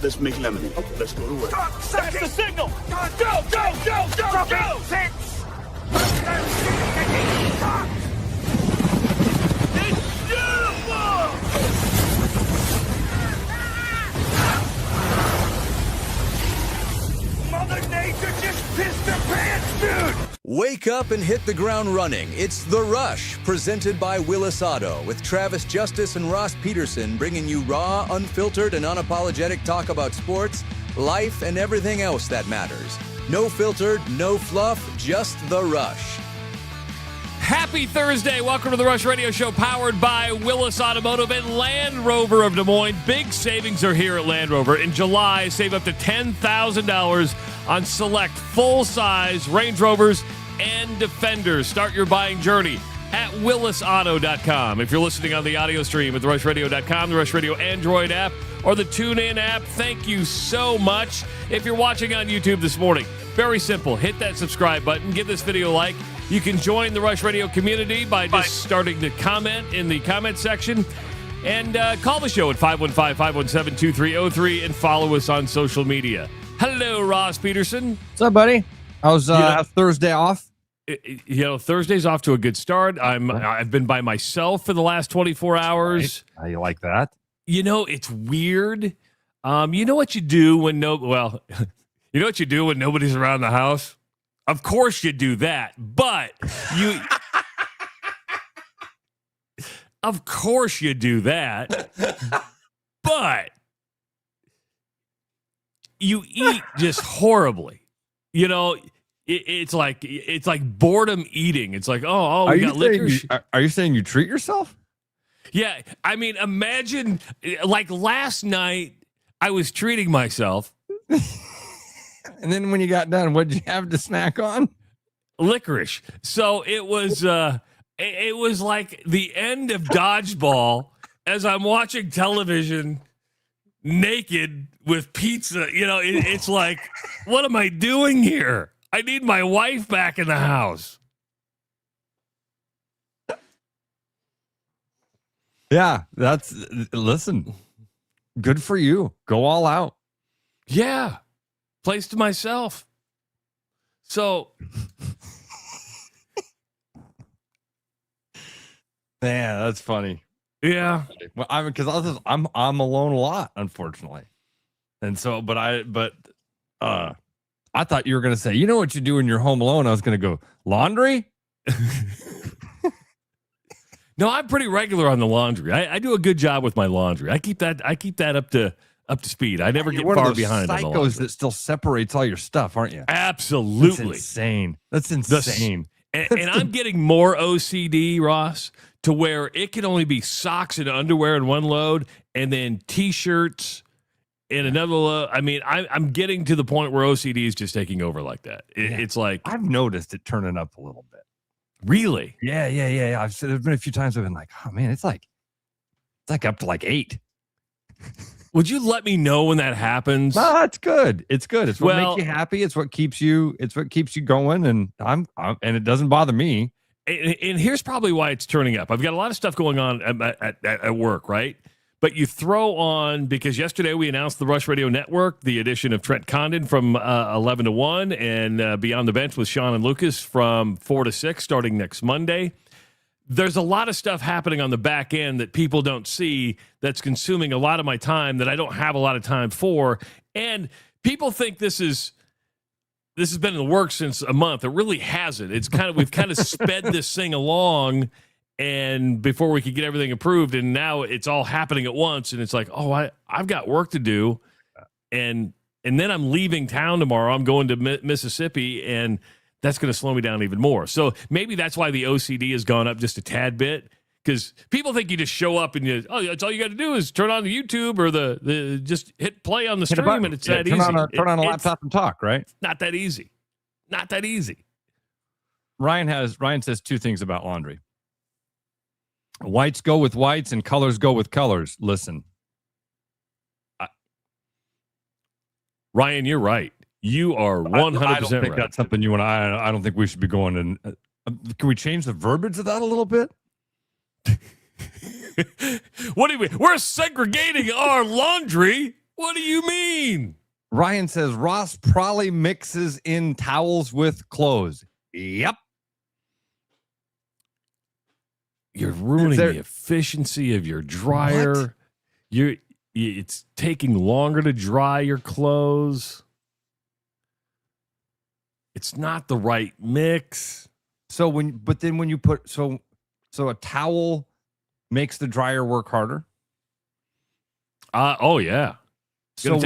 Let's make lemonade. Let's go to work. That's the signal. Go, go, go, go, go. Six. It's beautiful. Mother Nature just pissed her pants, dude. Wake up and hit the ground running. It's The Rush, presented by Willis Auto, with Travis Justice and Ross Peterson bringing you raw, unfiltered, and unapologetic talk about sports, life, and everything else that matters. No filtered, no fluff, just The Rush. Happy Thursday. Welcome to the Rush Radio Show, powered by Willis Automotive and Land Rover of Des Moines. Big savings are here at Land Rover. In July, save up to $10,000 on select full-size Range Rovers and Defenders. Start your buying journey at willisauto.com. If you're listening on the audio stream at therushradio.com, the Rush Radio Android app, or the TuneIn app, thank you so much. If you're watching on YouTube this morning, very simple. Hit that subscribe button. Give this video a like. You can join the Rush Radio community by just starting to comment in the comment section. And call the show at 515-517-2303 and follow us on social media. Hello, Ross Peterson. What's up, buddy? How's Thursday off? Thursday's off to a good start. I've been by myself for the last 24 hours. Right. How you like that? It's weird. You know what you do when you know what you do when nobody's around the house? Of course you do that, but you of course you do that, but you eat just horribly. It's like boredom eating. It's like, we got liquor. Are you saying you treat yourself? Yeah, I mean, imagine like last night I was treating myself. And then when you got done, what did you have to snack on? Licorice. So it was like the end of Dodgeball as I'm watching television naked with pizza. It's like, what am I doing here? I need my wife back in the house. Yeah, listen, good for you. Go all out. Yeah. Place to myself. So, man, that's funny. Yeah. Well, I'm alone a lot, unfortunately, and so, I thought you were going to say, you know what you do when you're home alone? I was going to go laundry. No, I'm pretty regular on the laundry. I do a good job with my laundry. I keep that up to speed. I never get far behind. You're one of those psychos that still separates all your stuff, aren't you? Absolutely. That's insane. And I'm getting more OCD, Ross, to where it can only be socks and underwear in one load, and then T-shirts in another load. I mean, I'm getting to the point where OCD is just taking over like that. It's like I've noticed it turning up a little bit. Really? Yeah. There's been a few times I've been like, oh man, it's like up to like 8. Would you let me know when that happens? No, it's good. It's good. It's what makes you happy. It's what keeps you going. And and it doesn't bother me. And here's probably why it's turning up. I've got a lot of stuff going on at work, right? But you throw on, because yesterday we announced the Rush Radio Network, the addition of Trent Condon from 11 to 1 and Beyond the Bench with Sean and Lucas from 4 to 6 starting next Monday. There's a lot of stuff happening on the back end that people don't see that's consuming a lot of my time that I don't have a lot of time for. And people think this has been in the works since a month. It really hasn't. We've kind of sped this thing along, and before we could get everything approved, and now it's all happening at once. And it's like, I've got work to do. And then I'm leaving town tomorrow. I'm going to Mississippi, and that's going to slow me down even more. So maybe that's why the OCD has gone up just a tad bit, because people think you just show up and that's all you got to do is turn on the YouTube or the just hit play on the stream, and it's that easy. Turn on a laptop and talk, right? Not that easy. Not that easy. Ryan says 2 things about laundry. Whites go with whites and colors go with colors. Listen. Ryan, you're right. You are 100% I don't think right. that's something you and I don't think we should be going in. Can we change the verbiage of that a little bit? What do you mean? We're segregating our laundry. What do you mean? Ryan says Ross probably mixes in towels with clothes. Yep. You're ruining the efficiency of your dryer. What? It's taking longer to dry your clothes. It's not the right mix. So when you put so a towel makes the dryer work harder. Oh yeah. So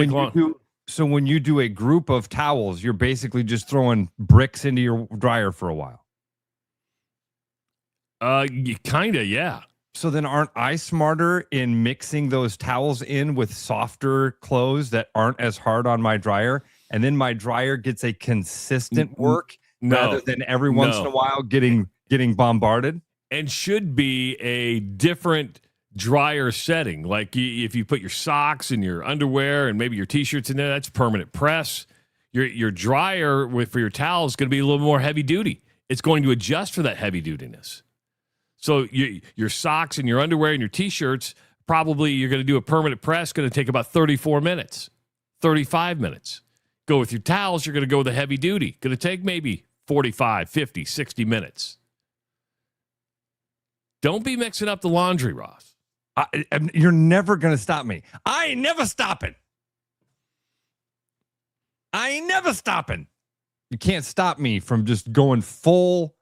when you do a group of towels, you're basically just throwing bricks into your dryer for a while. Kinda, yeah. So then aren't I smarter in mixing those towels in with softer clothes that aren't as hard on my dryer? And then my dryer gets a consistent work rather than every once in a while getting bombarded? And should be a different dryer setting. Like if you put your socks and your underwear and maybe your t-shirts in there, that's permanent press. Your dryer for your towel is going to be a little more heavy duty. It's going to adjust for that heavy dutiness. So your socks and your underwear and your t-shirts, probably you're going to do a permanent press, going to take about 34 minutes, 35 minutes. Go with your towels, you're going to go with a heavy duty. Going to take maybe 45, 50, 60 minutes. Don't be mixing up the laundry, Ross. You're never going to stop me. I ain't never stopping. I ain't never stopping. You can't stop me from just going full.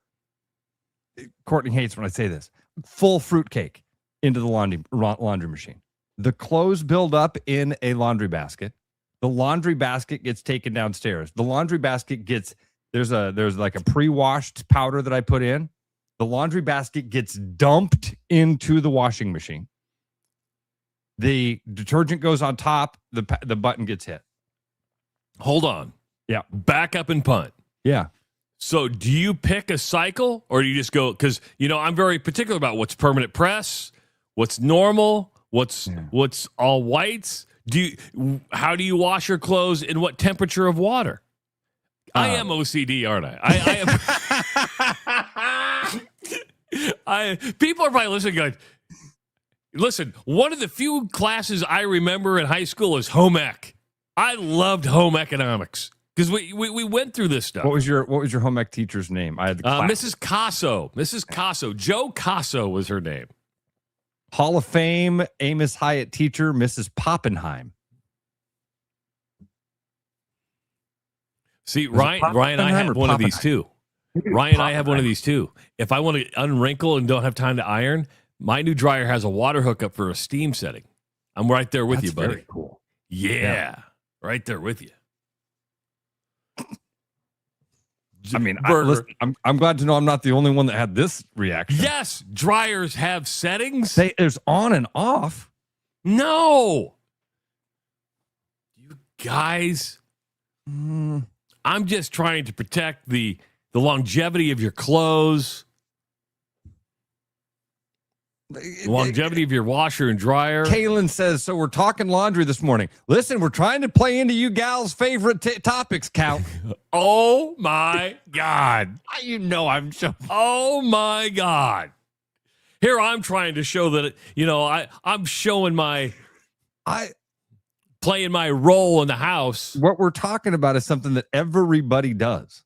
Courtney hates when I say this. Full fruitcake into the laundry machine. The clothes build up in a laundry basket. The laundry basket gets taken downstairs. The laundry basket gets there's like a pre-washed powder that I put in. The laundry basket gets dumped into the washing machine. The detergent goes on top. The button gets hit. Hold on. Yeah. Back up and punt. Yeah. So do you pick a cycle or do you just go, because, I'm very particular about what's permanent press, what's normal, what's all whites. How do you wash your clothes in what temperature of water? I am OCD, aren't I? People are probably listening going, listen, one of the few classes I remember in high school is home ec. I loved home economics because we went through this stuff. What was your home ec teacher's name? I had the Mrs. Casso. Mrs. Casso. Joe Casso was her name. Hall of Fame Amos Hyatt teacher, Mrs. Poppenheim. See, Ryan, I have one of these too. Ryan, I have one of these too. If I want to unwrinkle and don't have time to iron, my new dryer has a water hookup for a steam setting. I'm right there with you, buddy. Very cool. Yeah, right there with you. I mean, I'm glad to know I'm not the only one that had this reaction. Yes, dryers have settings. There's on and off. No. You guys. I'm just trying to protect the longevity of your clothes, the longevity of your washer and dryer. Kaylin says, so we're talking laundry this morning. Listen, we're trying to play into you gals' favorite topics, Count. Oh, my God. I'm so... Oh, my God. Here I'm trying to show that, I'm showing playing my role in the house. What we're talking about is something that everybody does.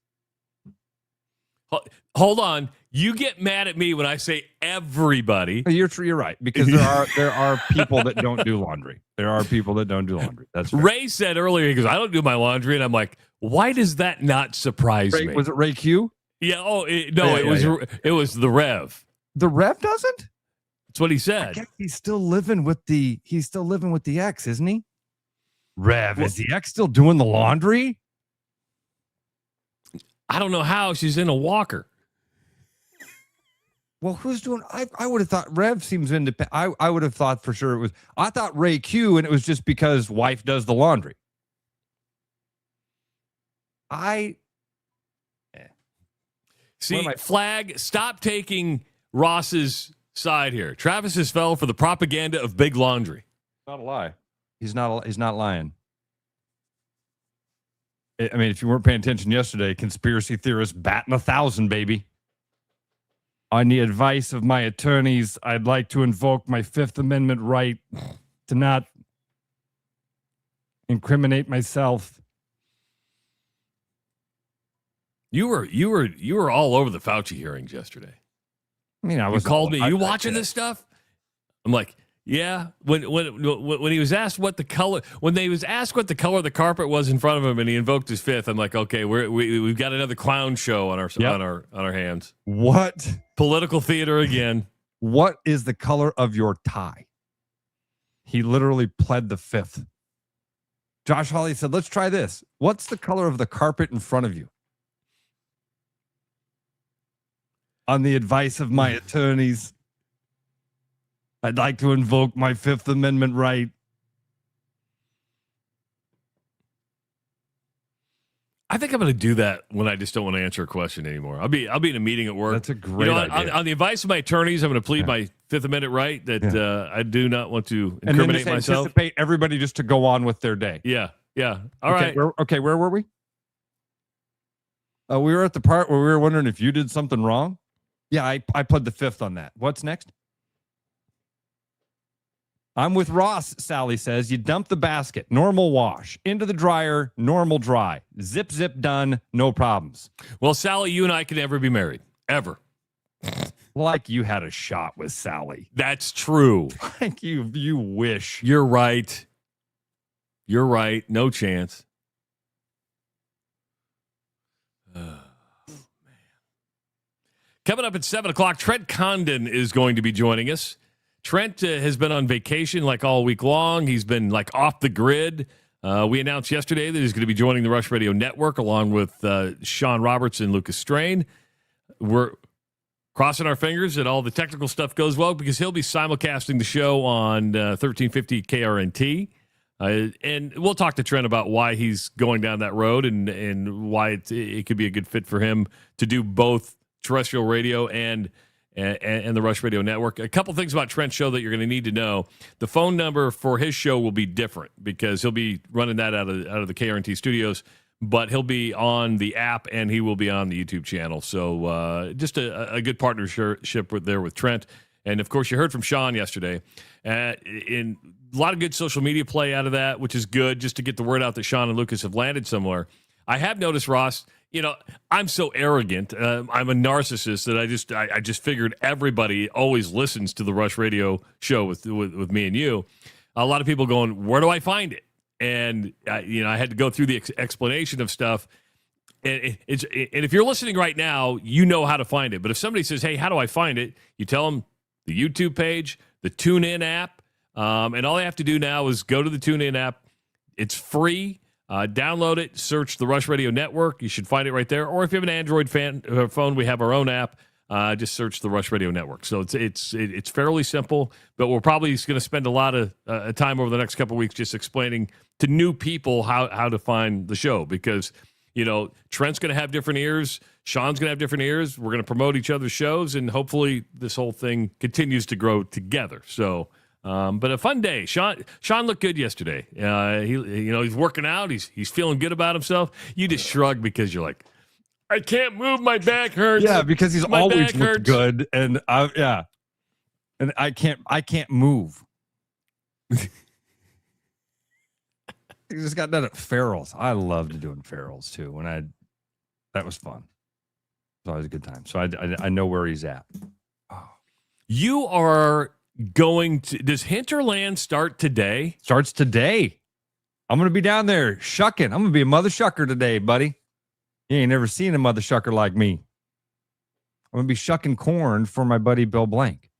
Hold on. You get mad at me when I say everybody. You're right, because there are people that don't do laundry. There are people that don't do laundry. That's fair. Ray said earlier, he goes, I don't do my laundry. And I'm like, why does that not surprise me? Was it Ray Q? Yeah. It was the Rev. The Rev doesn't? That's what he said. I guess he's still living with the ex, isn't he? Rev, is the ex still doing the laundry? I don't know how. She's in a walker. Well, who's doing? I would have thought Rev seems independent. I would have thought for sure it was. I thought Ray Q, and it was just because wife does the laundry. See, Flag, stop taking Ross's side here. Travis has fell for the propaganda of big laundry. Not a lie. He's not lying. I mean, if you weren't paying attention yesterday, conspiracy theorists batting 1,000, baby. On the advice of my attorneys, I'd like to invoke my Fifth Amendment right to not incriminate myself. You were all over the Fauci hearings yesterday. I mean, You called me. You watching this stuff? I'm like, yeah. When he was asked what the color, when they was asked what the color of the carpet was in front of him, and he invoked his fifth, I'm like, okay, we've got another clown show on our hands. What Political theater again? What is the color of your tie? He literally pled the fifth. Josh Hawley said, "Let's try this. What's the color of the carpet in front of you?" On the advice of my attorneys, I'd like to invoke my Fifth Amendment right. I think I'm going to do that when I just don't want to answer a question anymore. I'll be in a meeting at work. That's a great idea. On the advice of my attorneys, I'm going to plead my Fifth Amendment right that I do not want to incriminate and then just myself. Anticipate everybody just to go on with their day. Yeah. All right. Where were we? We were at the part where we were wondering if you did something wrong. Yeah, I pled the fifth on that. What's next? I'm with Ross, Sally says. You dump the basket, normal wash. Into the dryer, normal dry. Zip, done, no problems. Well, Sally, you and I can never be married. Ever. Like you had a shot with Sally. That's true. Like you wish. You're right. No chance. Coming up at 7 o'clock, Trent Condon is going to be joining us. Trent has been on vacation like all week long. He's been like off the grid. We announced yesterday that he's going to be joining the Rush Radio Network along with Sean Roberts and Lucas Strain. We're crossing our fingers that all the technical stuff goes well because he'll be simulcasting the show on 1350 KRNT. And we'll talk to Trent about why he's going down that road and why it could be a good fit for him to do both terrestrial radio and the Rush Radio Network. A couple things about Trent's show that you're going to need to know. The phone number for his show will be different because he'll be running that out of the KRNT studios, but he'll be on the app and he will be on the YouTube channel. So just a good partnership there with Trent. And, of course, you heard from Sean yesterday. In a lot of good social media play out of that, which is good just to get the word out that Sean and Lucas have landed somewhere. I have noticed, Ross, I'm so arrogant. I'm a narcissist that I just figured everybody always listens to the Rush Radio show with me and you. A lot of people going, where do I find it? And I had to go through the explanation of stuff. And if you're listening right now, you know how to find it. But if somebody says, hey, how do I find it? You tell them the YouTube page, the TuneIn app, and all they have to do now is go to the TuneIn app. It's free. Download it, search the Rush Radio Network. You should find it right there. Or if you have an Android phone, we have our own app. Just search the Rush Radio Network. So it's fairly simple, but we're probably going to spend a lot of time over the next couple of weeks just explaining to new people how to find the show because, Trent's going to have different ears. Sean's going to have different ears. We're going to promote each other's shows, and hopefully this whole thing continues to grow together. So but a fun day. Sean looked good yesterday. He's working out. He's feeling good about himself. You just shrug because you're like, I can't move. My back hurts. Yeah, because he's always looked good, and and I can't move. He just got done at Farrell's. I loved doing Farrell's too. That was fun. It was always a good time. So I know where he's at. Oh. You are going to, does Hinterland start today? Starts today. I'm going to be down there shucking. I'm going to be a mother shucker today, buddy. You ain't never seen a mother shucker like me. I'm going to be shucking corn for my buddy Bill Blank.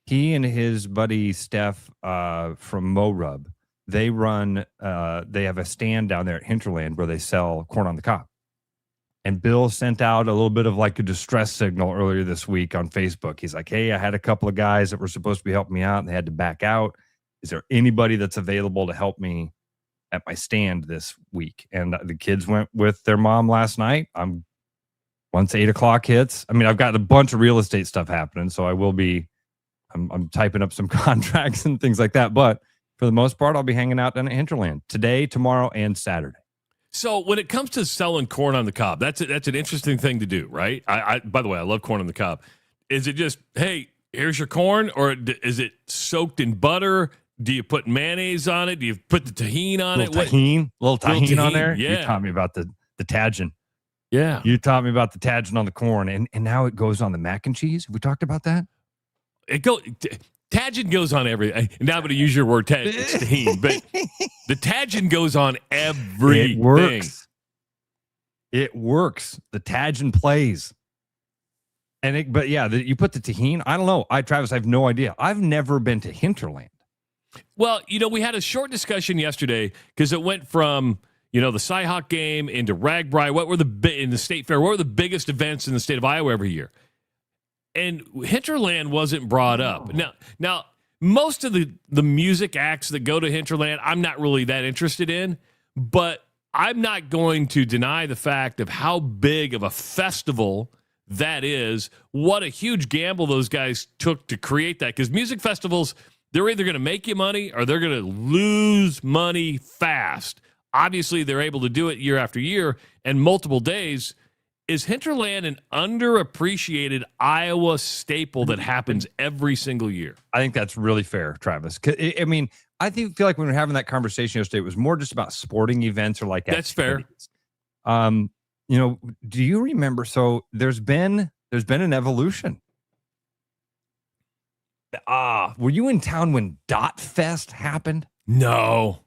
He and his buddy Steph from MoRub, they have a stand down there at Hinterland where they sell corn on the cob. And Bill sent out a little bit of like a distress signal earlier this week on Facebook. He's like, hey, I had a couple of guys that were supposed to be helping me out and they had to back out. Is there anybody that's available to help me at my stand this week? And the kids went with their mom last night. Once 8 o'clock hits, I've got a bunch of real estate stuff happening. So I will be, I'm typing up some contracts and things like that. But for the most part, I'll be hanging out down at Hinterland today, tomorrow, and Saturday. So when it comes to selling corn on the cob, that's an interesting thing to do, right? I by the way, I love corn on the cob. Is it just, hey, here's your corn, or is it soaked in butter, Do you put mayonnaise on it? Do you put the tahini on it? Little tahini on there. Yeah. You taught me about the tajin. Yeah. You taught me about the tajin on the corn, and now it goes on the mac and cheese. Have we talked about that? Tajin goes on everything. Now I'm going to use your word, it's tahini, but the tajin goes on everything. It works. The tajin plays. But you put the tahini. I don't know. Travis, I have no idea. I've never been to Hinterland. Well, we had a short discussion yesterday because it went from, the Cy-Hawk game into Ragbri. In the state fair, what were the biggest events in the state of Iowa every year? And Hinterland wasn't brought up. Now, most of the music acts that go to Hinterland, I'm not really that interested in, but I'm not going to deny the fact of how big of a festival that is. What a huge gamble those guys took to create that. Because music festivals, they're either going to make you money or they're going to lose money fast. Obviously, they're able to do it year after year and multiple days. Is Hinterland an underappreciated Iowa staple that happens every single year? I think that's really fair, Travis. I mean, feel like when we were having that conversation yesterday, it was more just about sporting events or like that's activities. Fair. Do you remember? So there's been an evolution. Were you in town when Dot Fest happened? No.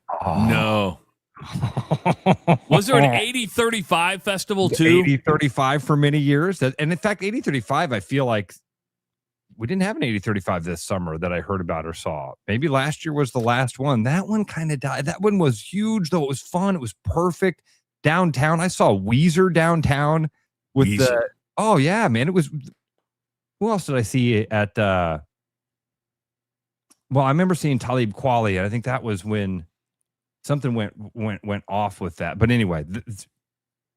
Was there an 80-35 festival too? 80-35 for many years. And in fact, 80-35, I feel like we didn't have an 80-35 this summer that I heard about or saw. Maybe last year was the last one. That one kind of died. That one was huge, though. It was fun. It was perfect. Downtown, I saw Weezer downtown with Weezer. Oh yeah, man. It was. Who else did I see at? Well, I remember seeing Talib Kweli, and I think that was when something went off with that. But anyway,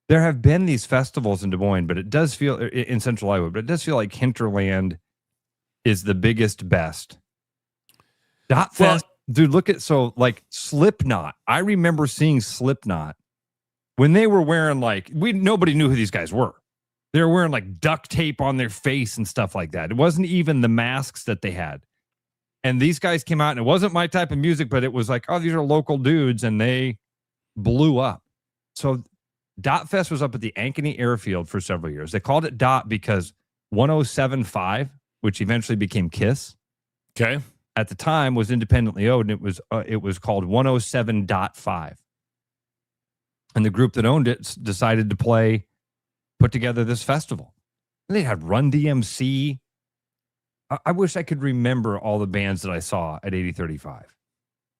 there have been these festivals in Des Moines, but it does feel in Central Iowa, but it does feel like Hinterland is the biggest, best. Dot Fest, dude. Look at Slipknot. I remember seeing Slipknot when they were wearing nobody knew who these guys were. They were wearing like duct tape on their face and stuff like that. It wasn't even the masks that they had. And these guys came out, and it wasn't my type of music, but it was like, oh, these are local dudes, and they blew up. So Dot Fest was up at the Ankeny Airfield for several years. They called it Dot because 107.5, which eventually became KISS, okay, at the time was independently owned, and it was called 107.5. And the group that owned it decided to put together this festival. And they had Run DMC. I wish I could remember all the bands that I saw at 80-35.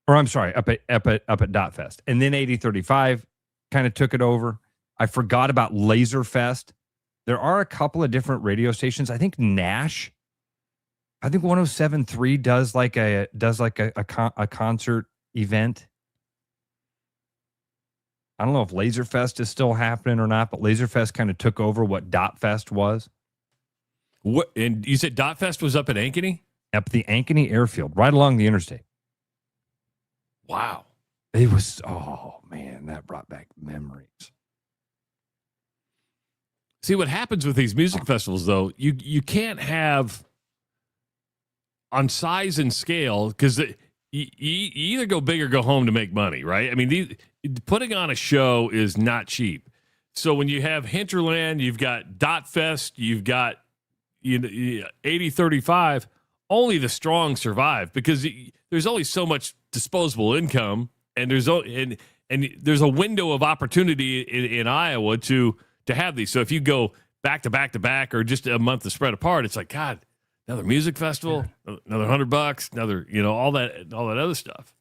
Or I'm sorry, up at Dot Fest. And then 80-35 kind of took it over. I forgot about Laser Fest. There are a couple of different radio stations. I think Nash, I think 107.3 does like a concert event. I don't know if Laser Fest is still happening or not, but Laser Fest kind of took over what Dot Fest was. What? And you said Dot Fest was up at Ankeny? Up the Ankeny Airfield, right along the interstate. Wow. It was, oh man, that brought back memories. See, what happens with these music festivals, though, you can't have on size and scale, because you either go big or go home to make money, right? I mean, putting on a show is not cheap. So when you have Hinterland, you've got Dot Fest, you've got 80-35, only the strong survive, because there's only so much disposable income, and there's a window of opportunity in Iowa to have these. So if you go back to back to back, or just a month to spread apart, it's like, God, another music festival, another $100, another, all that other stuff.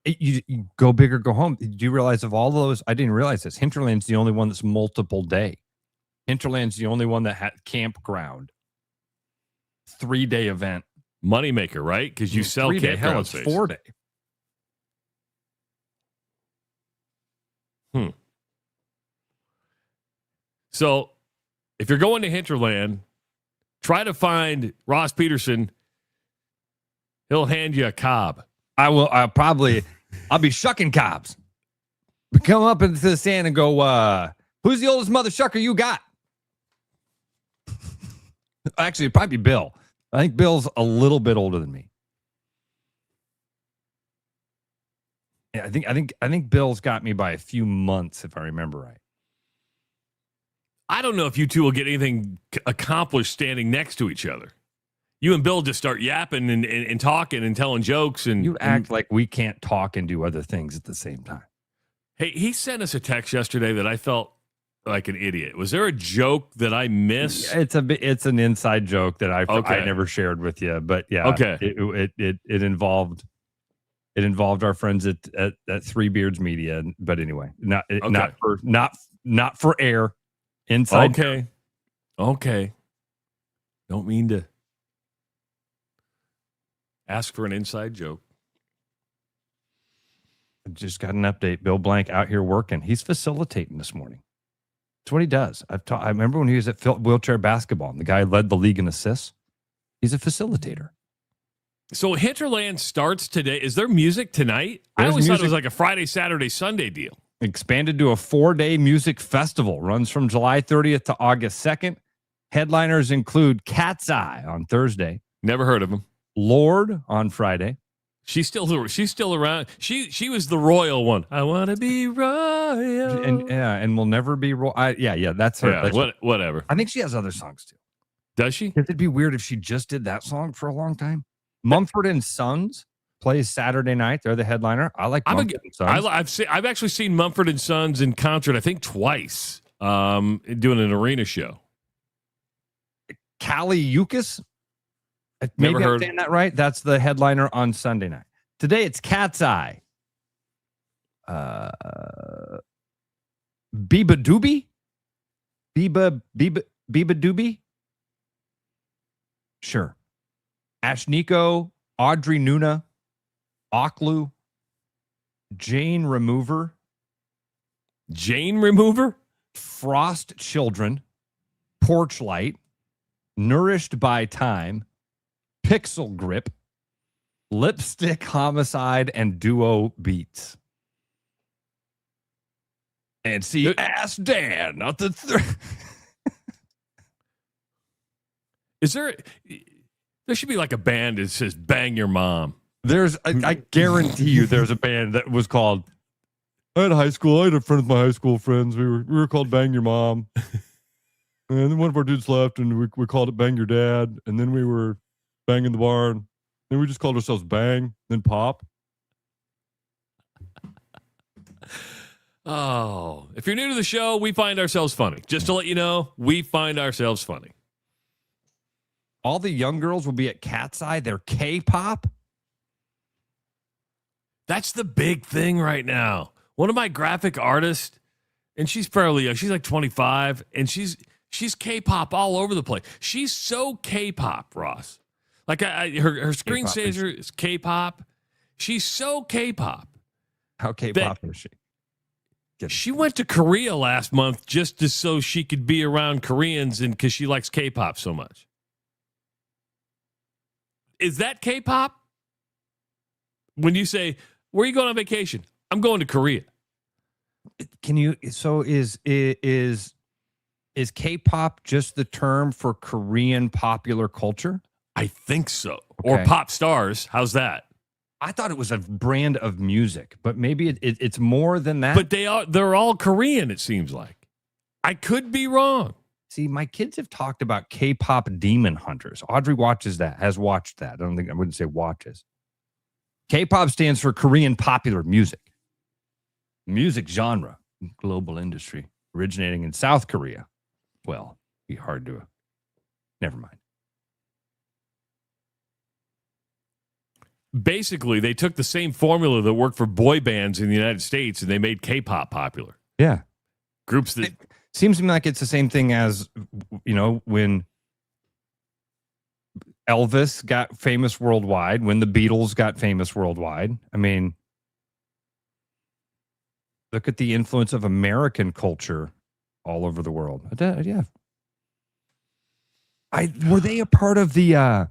You go big or go home. Do you realize of all those? I didn't realize this. Hinterland's the only one that's multiple day. Hinterland's the only one that had campground. 3-day event. Moneymaker, right? Because you sell 3-day. Hell, it's 4-day. So if you're going to Hinterland, try to find Ross Peterson. He'll hand you a cob. I will. I'll be shucking cobs. Come up into the stand and go, who's the oldest mother shucker you got? Actually, it'd probably be Bill. I think Bill's a little bit older than me. Yeah, I think Bill's got me by a few months, if I remember right. I don't know if you two will get anything accomplished standing next to each other. You and Bill just start yapping and talking and telling jokes. And you act like we can't talk and do other things at the same time. Hey, he sent us a text yesterday that I felt like an idiot. Was there a joke that I missed? It's an inside joke that I never shared with you, but yeah, okay. It involved our friends at Three Beards Media, but anyway, not for air. Inside. Okay. Don't mean to ask for an inside joke. I just got an update. Bill Blank out here working. He's facilitating this morning. That's what he does. I remember when he was at wheelchair basketball, and the guy led the league in assists. He's a facilitator. So Hinterland starts today. Is there music tonight? I always thought it was like a Friday, Saturday, Sunday deal. Expanded to a 4-day music festival. Runs from July 30th to August 2nd. Headliners include Cat's Eye on Thursday. Never heard of him. Lorde on Friday. She's still around. She was the royal one. I want to be royal. And will never be royal. That's her. Yeah, that's whatever. I think she has other songs too. Does she? It'd be weird if she just did that song for a long time. Mumford and Sons plays Saturday night. They're the headliner. I like Mumford and Sons. I've actually seen Mumford and Sons in concert, I think twice, doing an arena show. Kaliukis? Maybe I'm saying that right. That's the headliner on Sunday night. Today it's Cat's Eye. Biba Doobie? Biba Doobie? Sure. Ashniko, Audrey Nuna, Oklu, Jane Remover, Frost Children, Porchlight, Nourished by Time, Pixel Grip, Lipstick Homicide, and Duo Beats. And see, Ask Dan, not the Is there should be like a band that says Bang Your Mom. I guarantee you there's a band that was called, I had a friend of my high school friends. We were called Bang Your Mom. And then one of our dudes left and we called it Bang Your Dad. And then we were banging the barn. Then we just called ourselves Bang, then Pop. Oh, if you're new to the show, we find ourselves funny. Just to let you know, we find ourselves funny. All the young girls will be at Cat's Eye. They're K-pop. That's the big thing right now. One of my graphic artists, and she's fairly young. She's like 25, and she's K-pop all over the place. She's so K-pop, Ross. Like her screensaver is K-pop. She's so K-pop. How K-pop is she? She went to Korea last month just so she could be around Koreans, and because she likes K-pop so much. Is that K-pop? When you say, where are you going on vacation? I'm going to Korea. Is K-pop just the term for Korean popular culture? I think so. Okay. Or pop stars. How's that? I thought it was a brand of music, but maybe it's more than that. But they're all Korean, it seems like. I could be wrong. See, my kids have talked about K-pop Demon Hunters. Audrey has watched that. I wouldn't say watches. K-pop stands for Korean popular music. Music genre, global industry, originating in South Korea. Well, be hard to. Never mind. Basically, they took the same formula that worked for boy bands in the United States, and they made K-pop popular. Yeah. Groups that... It seems to me like it's the same thing as, when Elvis got famous worldwide, when the Beatles got famous worldwide. I mean, look at the influence of American culture all over the world. Yeah. Were they a part of the,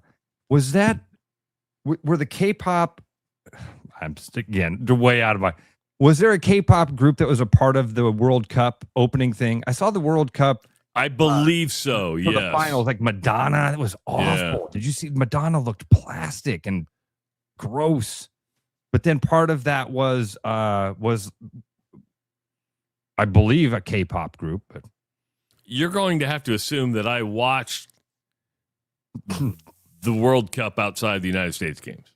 were the K-pop, way out of my, was there a K-pop group that was a part of the World Cup opening thing? I saw the World Cup. I believe so, yes. The finals, like Madonna, it was awful. Yeah. Did you see? Madonna looked plastic and gross. But then part of that was I believe a K-pop group. But You're going to have to assume that I watched the World Cup outside the United States games.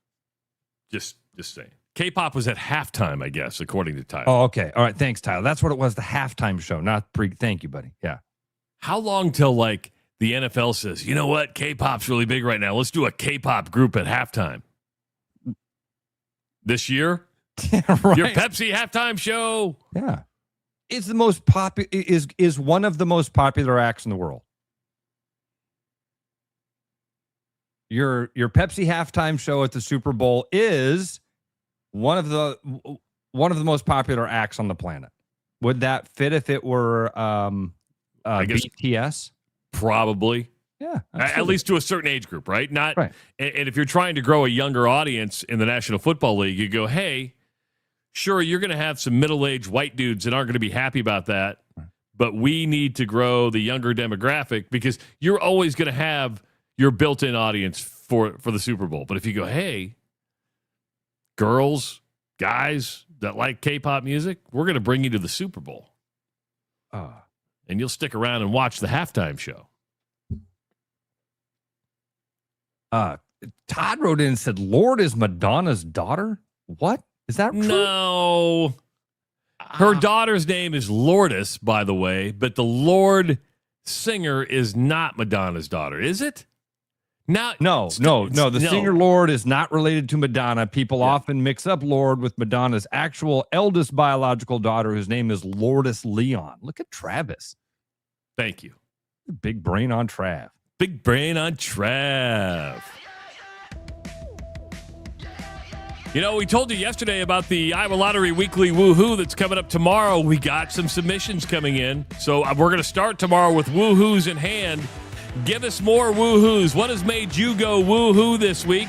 Just saying. K-pop was at halftime, I guess, according to Tyler. Oh, okay. All right. Thanks, Tyler. That's what it was. The halftime show, not pre. Thank you, buddy. Yeah. How long till like the NFL says, you know what? K-pop's really big right now. Let's do a K-pop group at halftime. This year? Right. Your Pepsi halftime show. Yeah. It's the most popular, is one of the most popular acts in the world. Your Pepsi halftime show at the Super Bowl is one of the most popular acts on the planet. Would that fit if it were I guess BTS? Probably. Yeah. At least to a certain age group, right? Not right. And if you're trying to grow a younger audience in the National Football League, you go, hey, sure, you're going to have some middle-aged white dudes that aren't going to be happy about that, but we need to grow the younger demographic because you're always going to have your built-in audience for the Super Bowl. But if you go, hey, girls, guys that like K-pop music, we're going to bring you to the Super Bowl. And you'll stick around and watch the halftime show. Todd wrote in and said, Lord is Madonna's daughter? What? Is that true? No. Her daughter's name is Lourdes, by the way, but the Lord singer is not Madonna's daughter, is it? No. The singer Lord is not related to Madonna. People often mix up Lord with Madonna's actual eldest biological daughter, whose name is Lourdes Leon. Look at Travis. Thank you. Big brain on Trav. Big brain on Trav. You know, we told you yesterday about the Iowa Lottery Weekly Woohoo that's coming up tomorrow. We got some submissions coming in. So we're going to start tomorrow with woohoos in hand. Give us more woohoos. What has made you go woohoo this week?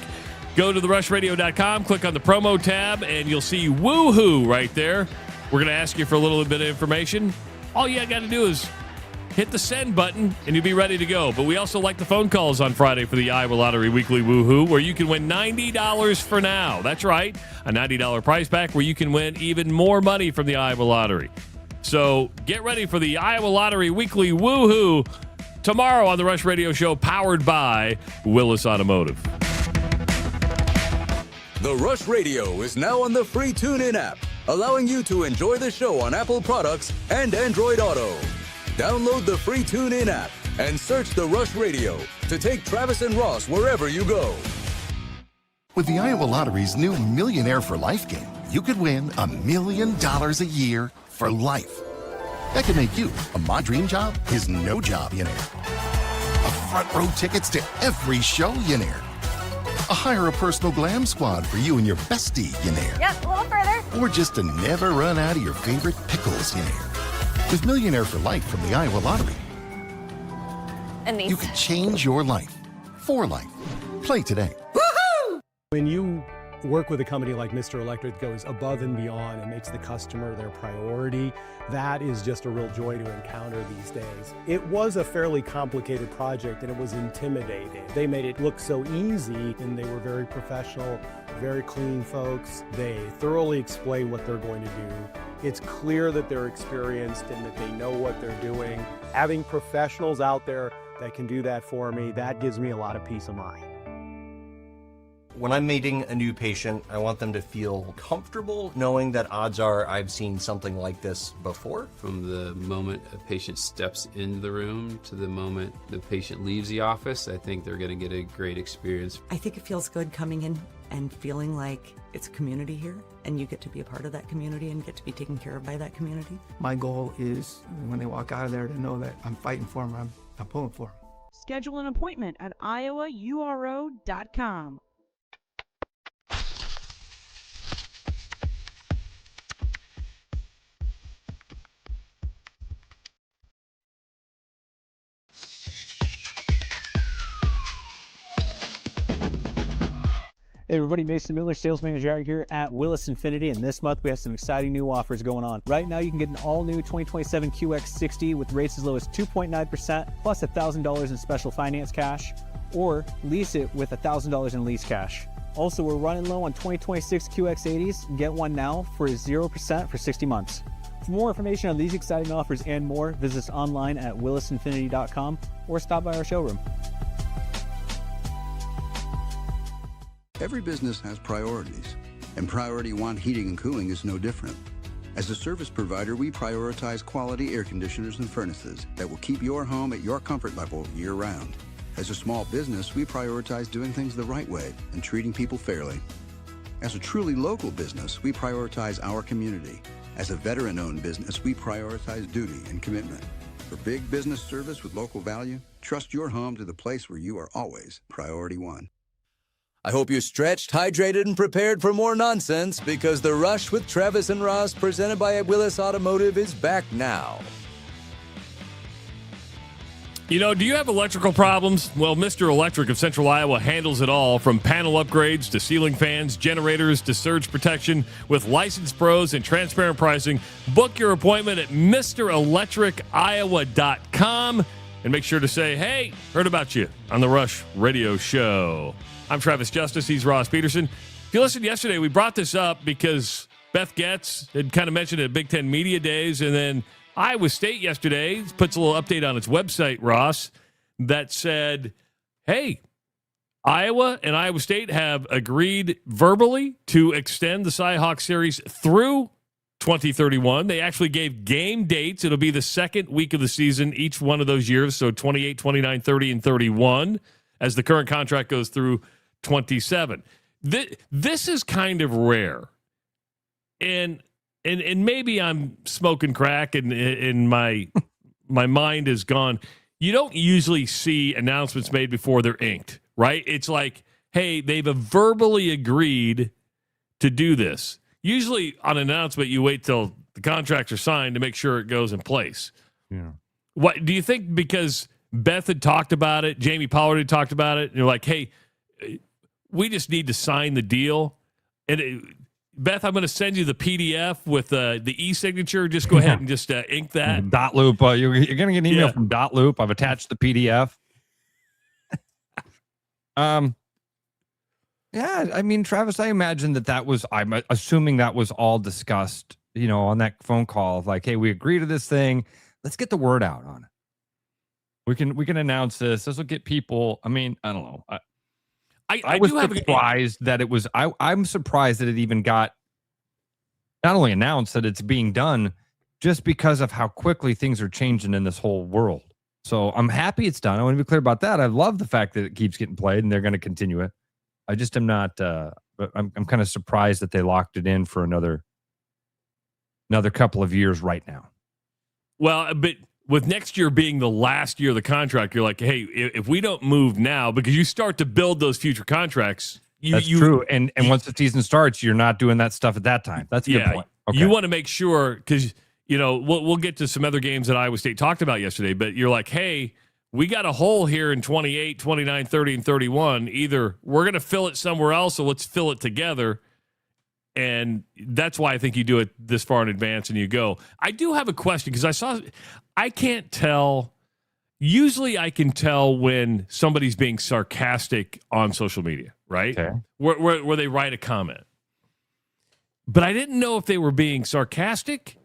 Go to therushradio.com, click on the promo tab, and you'll see woohoo right there. We're going to ask you for a little bit of information. All you got to do is hit the send button, and you'll be ready to go. But we also like the phone calls on Friday for the Iowa Lottery Weekly Woohoo, where you can win $90 for now. That's right, a $90 prize pack where you can win even more money from the Iowa Lottery. So get ready for the Iowa Lottery Weekly Woohoo tomorrow on the Rush Radio Show, powered by Willis Automotive. The Rush Radio is now on the free TuneIn app, allowing you to enjoy the show on Apple products and Android Auto. Download the free TuneIn app and search The Rush Radio to take Travis and Ross wherever you go. With the Iowa Lottery's new Millionaire for Life game, you could win $1 million a year for life. That could make you a My Dream Job is No Job-ionaire, a front row tickets to every show-yonaire, a hire a personal glam squad for you and your bestie-yonaire. Yep, a little further. Or just to never run out of your favorite pickles-yonaire. With Millionaire for Life from the Iowa Lottery, And these. you can change your life for life. Play today. When you work with a company like Mr. Electric that goes above and beyond and makes the customer their priority, that is just a real joy to encounter these days. It was a fairly complicated project and it was intimidating. They made it look so easy and they were very professional, very clean folks. They thoroughly explain what they're going to do. It's clear that they're experienced and that they know what they're doing. Having professionals out there that can do that for me, that gives me a lot of peace of mind. When I'm meeting a new patient, I want them to feel comfortable knowing that odds are I've seen something like this before. From the moment a patient steps into the room to the moment the patient leaves the office, I think they're going to get a great experience. I think it feels good coming in and feeling like it's a community here and you get to be a part of that community and get to be taken care of by that community. My goal is when they walk out of there to know that I'm fighting for them, I'm pulling for them. Schedule an appointment at iowauro.com. Hey everybody, Mason Miller, sales manager out here at Willis Infinity, and this month we have some exciting new offers going on. Right now you can get an all-new 2027 QX60 with rates as low as 2.9% plus $1,000 in special finance cash, or lease it with $1,000 in lease cash. Also, we're running low on 2026 QX80s. Get one now for 0% for 60 months. For more information on these exciting offers and more, visit us online at willisinfinity.com or stop by our showroom. Every business has priorities, and Priority One Heating and Cooling is no different. As a service provider, we prioritize quality air conditioners and furnaces that will keep your home at your comfort level year-round. As a small business, we prioritize doing things the right way and treating people fairly. As a truly local business, we prioritize our community. As a veteran-owned business, we prioritize duty and commitment. For big business service with local value, trust your home to the place where you are always Priority One. I hope you're stretched, hydrated, and prepared for more nonsense, because The Rush with Travis and Ross, presented by Willis Automotive, is back now. You know, do you have electrical problems? Well, Mr. Electric of Central Iowa handles it all, from panel upgrades to ceiling fans, generators to surge protection, with licensed pros and transparent pricing. Book your appointment at MrElectricIowa.com and make sure to say, hey, heard about you on the Rush Radio Show. I'm Travis Justice. He's Ross Peterson. If you listened yesterday, we brought this up because Beth Getz had kind of mentioned it at Big Ten Media Days, and then Iowa State yesterday puts a little update on its website, Ross, that said, hey, Iowa and Iowa State have agreed verbally to extend the Cy-Hawk series through 2031. They actually gave game dates. It'll be the second week of the season each one of those years, so 28, 29, 30, and 31, as the current contract goes through 27. This is kind of rare. And maybe I'm smoking crack and my mind is gone. You don't usually see announcements made before they're inked, right? It's like, hey, they've verbally agreed to do this. Usually on an announcement, you wait till the contracts are signed to make sure it goes in place. Yeah. What do you think? Because Beth had talked about it, Jamie Pollard had talked about it, and you're like, hey, we just need to sign the deal. And Beth, I'm going to send you the PDF with the e-signature. Just go ahead and just ink that. Dot Loop. You're going to get an email from Dot Loop. I've attached the PDF. Yeah, I mean, Travis, I imagine that was, I'm assuming that was all discussed, you know, on that phone call of like, hey, we agree to this thing. Let's get the word out on it. We can announce this. This will get people. I mean, I don't know. I was surprised that it was. I'm surprised that it even got not only announced that it's being done, just because of how quickly things are changing in this whole world. So I'm happy it's done. I want to be clear about that. I love the fact that it keeps getting played and they're going to continue it. I just am not. I'm kind of surprised that they locked it in for another couple of years right now. Well, but with next year being the last year of the contract, you're like, hey, if we don't move now, because you start to build those future contracts. That's true. And once the season starts, you're not doing that stuff at that time. That's a good point. Okay. You want to make sure, because, you know, we'll get to some other games that Iowa State talked about yesterday, but you're like, hey, we got a hole here in 28, 29, 30, and 31. Either we're going to fill it somewhere else, or let's fill it together. And that's why I think you do it this far in advance and you go. I do have a question, because I can't tell. Usually I can tell when somebody's being sarcastic on social media, right? Okay. Where they write a comment. But I didn't know if they were being sarcastic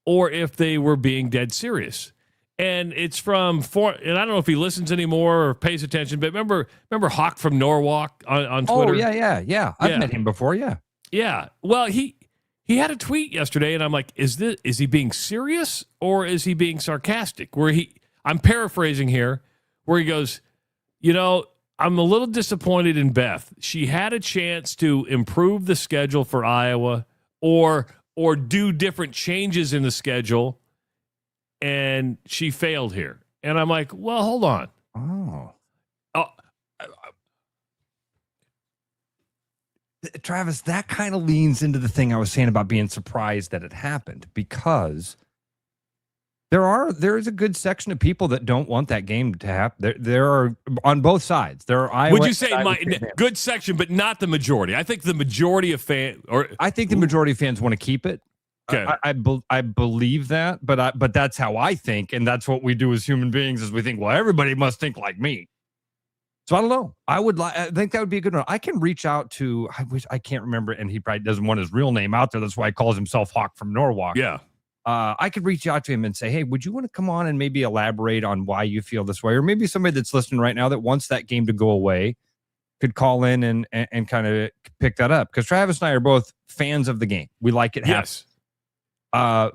or if they were being dead serious. And it's and I don't know if he listens anymore or pays attention, but remember Hawk from Norwalk on Twitter? Oh, yeah. I've met him before, yeah. Yeah. Well, he had a tweet yesterday, and I'm like, is he being serious or is he being sarcastic? I'm paraphrasing here, where he goes, you know, I'm a little disappointed in Beth. She had a chance to improve the schedule for Iowa or do different changes in the schedule, and she failed here. And I'm like, well, hold on. Oh. Travis, that kind of leans into the thing I was saying about being surprised that it happened, because there is a good section of people that don't want that game to happen. There are on both sides. There are Iowa. Would you say good section, but not the majority? I think the majority of fans, I think the majority of fans want to keep it. Okay. I believe that, but that's how I think, and that's what we do as human beings. Is we think, well, everybody must think like me. So I don't know. I think that would be a good one. I can reach out to, I can't remember, and he probably doesn't want his real name out there. That's why he calls himself Hawk from Norwalk. Yeah. I could reach out to him and say, hey, would you want to come on and maybe elaborate on why you feel this way? Or maybe somebody that's listening right now that wants that game to go away could call in and kind of pick that up. Because Travis and I are both fans of the game. We like it. Yes. And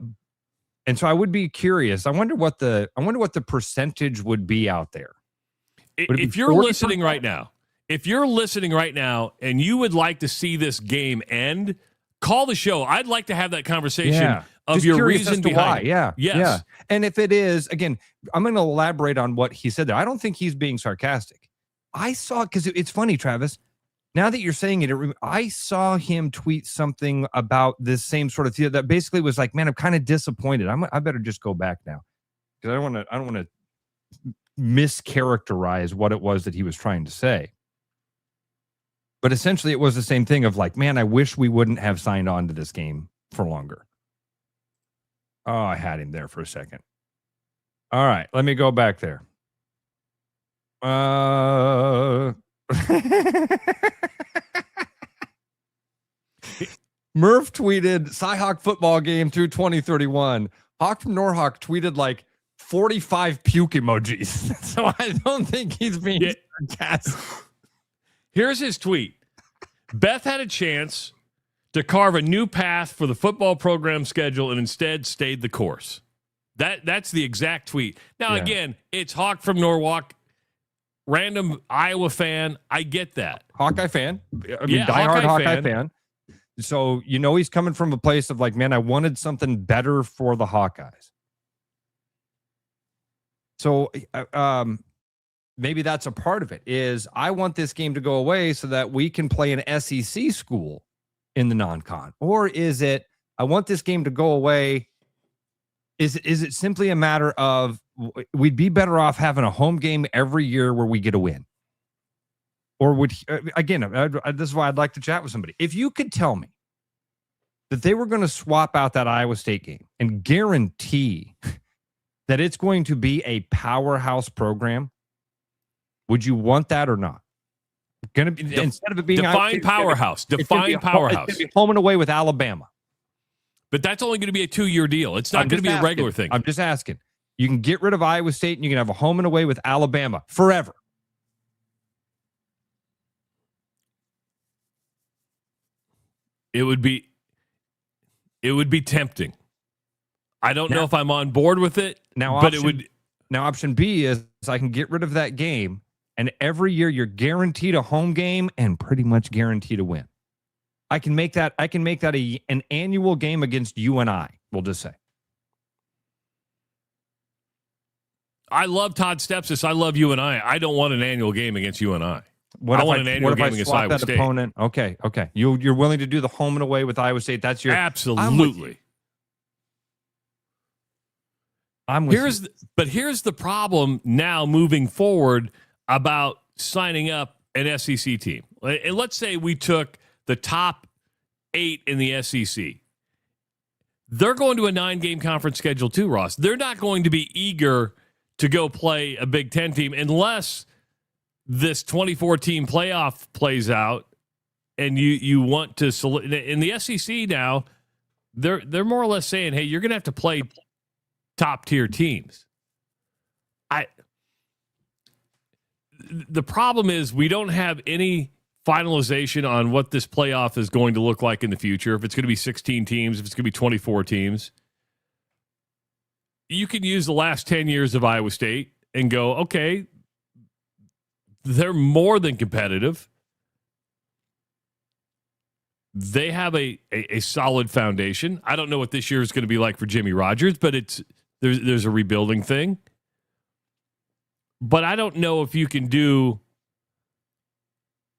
so I would be curious. I wonder what the percentage would be out there. If you're listening right now, and you would like to see this game end, call the show. I'd like to have that conversation of just your reason behind why. Yeah. Yes. Yeah. And if it is, again, I'm going to elaborate on what he said there. I don't think he's being sarcastic. I saw, because it's funny, Travis, now that you're saying it, I saw him tweet something about this same sort of thing that basically was like, man, I'm kind of disappointed. I better just go back now because I don't want to mischaracterize what it was that he was trying to say. But essentially it was the same thing of like, man, I wish we wouldn't have signed on to this game for longer. Oh, I had him there for a second. All right, let me go back there. Murph tweeted Cy-Hawk football game through 2031. Hawk from Norwalk tweeted like 45 puke emojis. So I don't think he's being sarcastic. Here's his tweet. Beth had a chance to carve a new path for the football program schedule and instead stayed the course. That's the exact tweet. Now, again, it's Hawk from Norwalk, random Iowa fan. I get that. Hawkeye fan. I mean, diehard Hawkeye fan. So, he's coming from a place of like, man, I wanted something better for the Hawkeyes. So, maybe that's a part of it is I want this game to go away so that we can play an SEC school in the non-con. Or is it, I want this game to go away. Is it simply a matter of we'd be better off having a home game every year where we get a win? Or would, again, this is why I'd like to chat with somebody. If you could tell me that they were going to swap out that Iowa State game and guarantee that it's going to be a powerhouse program, would you want that or not? Going to be instead of it being define powerhouse. Define powerhouse. It's going to be home and away with Alabama. But that's only going to be a 2-year deal. It's not going to be a regular thing. I'm just asking. You can get rid of Iowa State and you can have a home and away with Alabama forever. It would be tempting. I don't know if I'm on board with it. Now, option B is I can get rid of that game, and every year you're guaranteed a home game and pretty much guaranteed a win. I can make that an annual game against you and I. We'll just say. I love Todd Stepsis. I love you and I don't want an annual game against you and I. I want an annual game against Iowa State. Opponent? Okay. You're willing to do the home and away with Iowa State. That's your absolutely. Here's the problem now moving forward about signing up an SEC team. And let's say we took the top 8 in the SEC. They're going to a 9-game conference schedule too, Ross. They're not going to be eager to go play a Big Ten team unless this 24-team playoff plays out and you want to select. In the SEC now, they're more or less saying, hey, you're going to have to play top-tier teams. The problem is we don't have any finalization on what this playoff is going to look like in the future. If it's going to be 16 teams, if it's going to be 24 teams. You can use the last 10 years of Iowa State and go, okay, they're more than competitive. They have a solid foundation. I don't know what this year is going to be like for Jimmy Rogers, but there's a rebuilding thing. But I don't know if you can do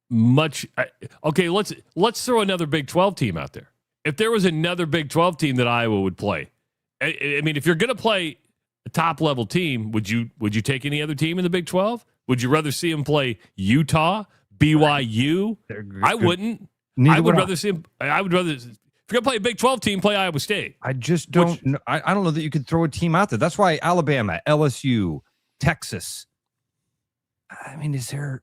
much. Okay, let's throw another Big 12 team out there. If there was another Big 12 team that Iowa would play, I mean, if you're going to play a top level team, would you take any other team in the Big 12? Would you rather see them play Utah, BYU? I wouldn't. I would rather see them. I would rather. If you're going to play a Big 12 team, play Iowa State. I just don't. I don't know that you could throw a team out there. That's why Alabama, LSU, Texas. I mean, is there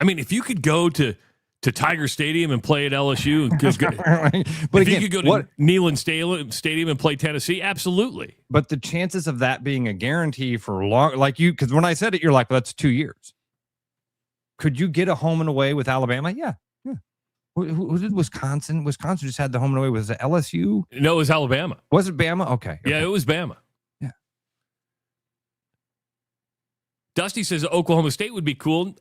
I mean, if you could go to Tiger Stadium and play at LSU, but if again, you could go to Neyland Stadium and play Tennessee, absolutely. But the chances of that being a guarantee for long, like you, because when I said it, you're like, well, that's 2 years. Could you get a home and away with Alabama? Yeah. Who did Wisconsin? Wisconsin just had the home and away. Was it LSU? No, it was Alabama. Was it Bama? Okay. Yeah, it was Bama. Yeah. Dusty says Oklahoma State would be cool.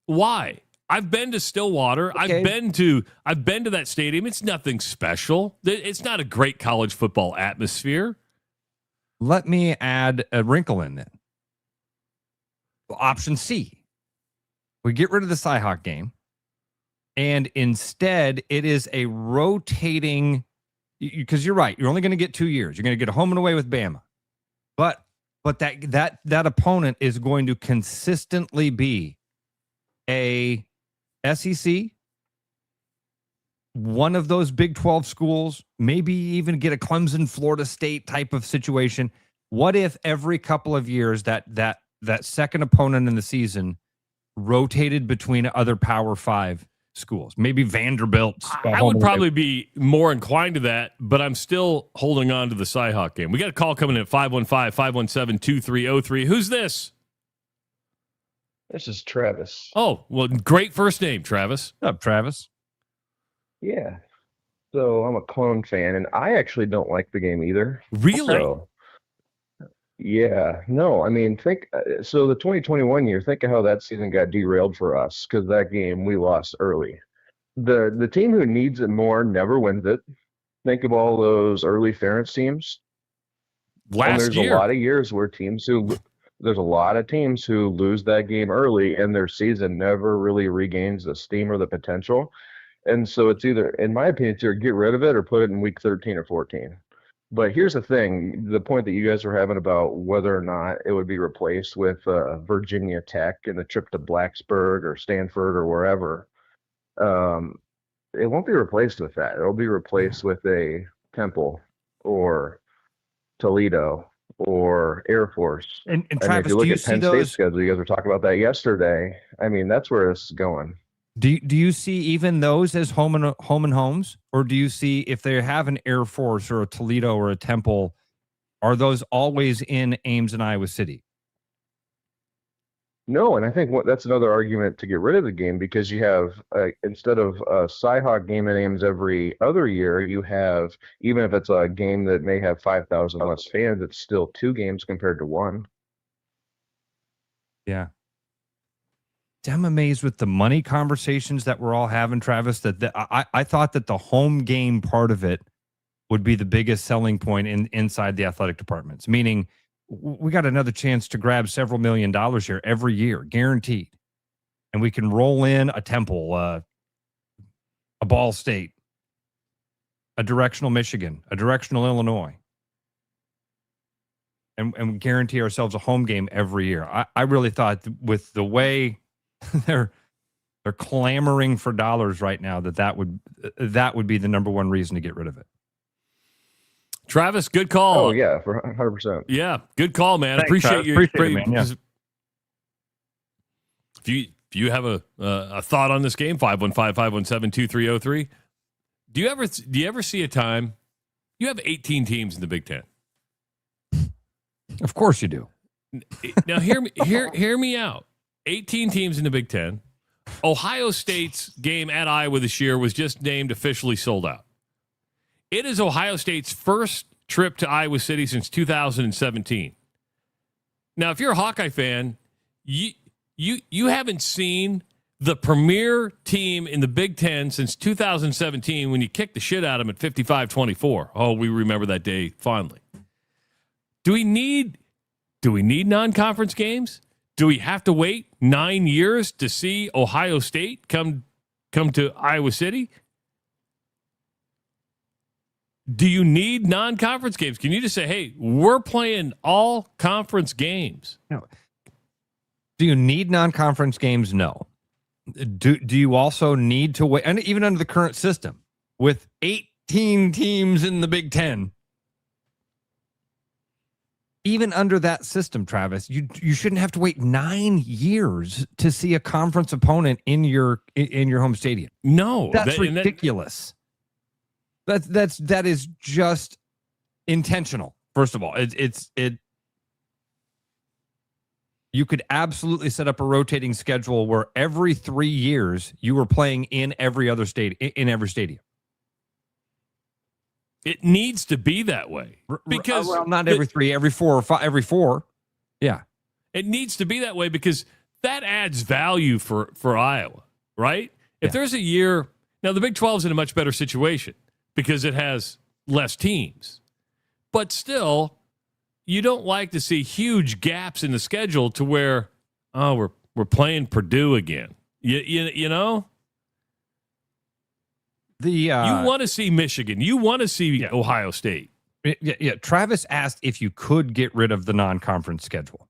Why? I've been to Stillwater. Okay. I've been to that stadium. It's nothing special. It's not a great college football atmosphere. Let me add a wrinkle in then. Option C. We get rid of the Cy-Hawk game. And instead, it is a rotating, because you're right. You're only going to get 2 years. You're going to get a home and away with Bama. But that opponent is going to consistently be a SEC, one of those Big 12 schools, maybe even get a Clemson, Florida State type of situation. What if every couple of years that second opponent in the season rotated between other Power 5 schools? Maybe Vanderbilt. I would probably be more inclined to that, but I'm still holding on to the Cy-Hawk game. We got a call coming in at 515-517-2303. Who's this? This is Travis. Oh, well, great first name, Travis. What's up, Travis? Yeah. So I'm a Clone fan, and I actually don't like the game either. Really? So, yeah. No, I mean, so the 2021 year, think of how that season got derailed for us, because that game we lost early. The team who needs it more never wins it. Think of all those early Ferentz teams. There's a lot of years where there's a lot of teams who lose that game early and their season never really regains the steam or the potential. And so it's either, in my opinion, it's either get rid of it or put it in week 13 or 14. But here's the thing, the point that you guys were having about whether or not it would be replaced with Virginia Tech and the trip to Blacksburg or Stanford or wherever, it won't be replaced with that. It'll be replaced with a Temple or Toledo or Air Force. And I mean, Travis, if you look do you at see Penn those? State's schedule, you guys were talking about that yesterday. I mean, that's where it's going. Do you see even those as home and homes, or do you see if they have an Air Force or a Toledo or a Temple, are those always in Ames and Iowa City? No, and I think that's another argument to get rid of the game, because you have instead of a Cy-Hawk game at Ames every other year, you have, even if it's a game that may have 5,000 less fans, it's still 2 games compared to 1. Yeah. I'm amazed with the money conversations that we're all having, Travis, that I thought that the home game part of it would be the biggest selling point inside the athletic departments, meaning we got another chance to grab several $1 million here every year, guaranteed. And we can roll in a Temple, a Ball State, a directional Michigan, a directional Illinois, and guarantee ourselves a home game every year. I really thought with the way they're clamoring for dollars right now that would be the number one reason to get rid of it. Travis, good call. Oh yeah, for 100%. Yeah, good call, man. Thanks, Appreciate you. Appreciate it, man. Yeah. If you have a thought on this game, 515-517-2303. Do you ever see a time you have 18 teams in the Big Ten? Of course you do. Now hear me out. 18 teams in the Big Ten. Ohio State's game at Iowa this year was just named officially sold out. It is Ohio State's first trip to Iowa City since 2017. Now, if you're a Hawkeye fan, you haven't seen the premier team in the Big Ten since 2017 when you kicked the shit out of them at 55-24. Oh, we remember that day fondly. Do we need non-conference games? Do we have to wait 9 years to see Ohio State come to Iowa City? Do you need non-conference games? Can you just say, hey, we're playing all conference games? No. Do you need non-conference games? No. Do you also need to wait? And even under the current system, with 18 teams in the Big Ten, even under that system, Travis, you shouldn't have to wait 9 years to see a conference opponent in your home stadium. No, that's ridiculous. That is just intentional. First of all, you could absolutely set up a rotating schedule where every 3 years you were playing in every other stadium. It needs to be that way because not every 3, every 4 or 5, every 4. Yeah, it needs to be that way because that adds value for Iowa, right? If there's a year now, the Big 12 is in a much better situation because it has less teams, but still, you don't like to see huge gaps in the schedule to where we're playing Purdue again. You know. You want to see Michigan. You want to see Ohio State. Yeah. Travis asked if you could get rid of the non-conference schedule.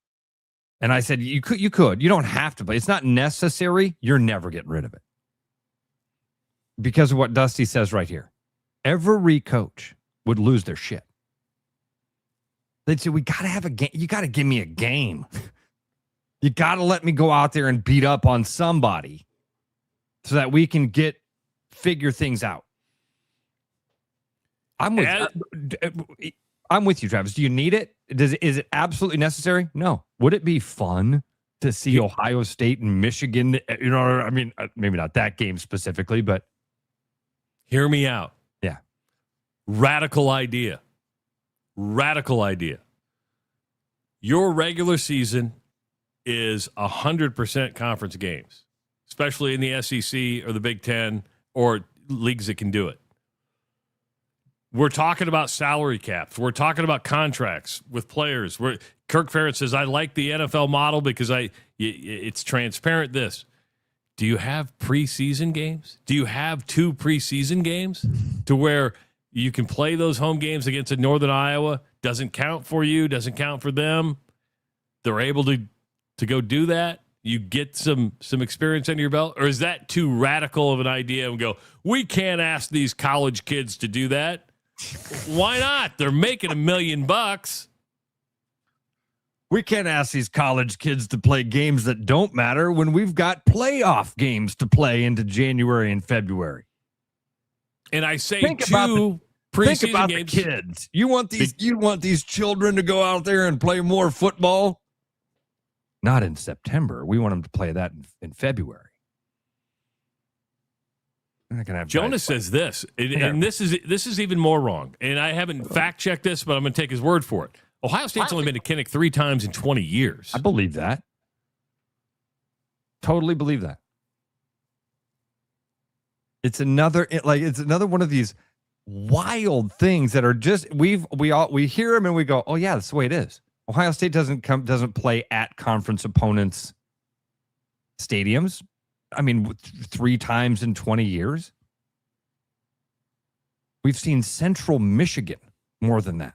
And I said, you could. You don't have to, but it's not necessary. You're never getting rid of it. Because of what Dusty says right here. Every coach would lose their shit. They'd say, we got to have a game. You got to give me a game. You got to let me go out there and beat up on somebody so that we can figure things out. I'm with you, Travis. Do you need it? Is it absolutely necessary? No. Would it be fun to see Ohio State and Michigan? You know, I mean, maybe not that game specifically, but hear me out. Yeah. Radical idea. Your regular season is 100% conference games, especially in the SEC or the Big Ten or leagues that can do it. We're talking about salary caps. We're talking about contracts with players. Kirk Ferentz says, I like the NFL model because it's transparent. This. Do you have preseason games? Do you have 2 preseason games to where you can play those home games against a Northern Iowa? Doesn't count for you, doesn't count for them. They're able to go do that. You get some experience under your belt? Or is that too radical of an idea and go, we can't ask these college kids to do that? Why not? They're making $1 million. We can't ask these college kids to play games that don't matter when we've got playoff games to play into January and February. And I say think about the kids. You want these children to go out there and play more football? Not in September. We want them to play that in February. Jonas says this, and this is even more wrong. And I haven't fact checked this, but I'm going to take his word for it. Ohio State's only been to Kinnick 3 times in 20 years. I believe that. Totally believe that. It's another one of these wild things that are just we hear them and we go, oh yeah, that's the way it is. Ohio State doesn't play at conference opponents' stadiums. I mean, 3 times in 20 years. We've seen Central Michigan more than that.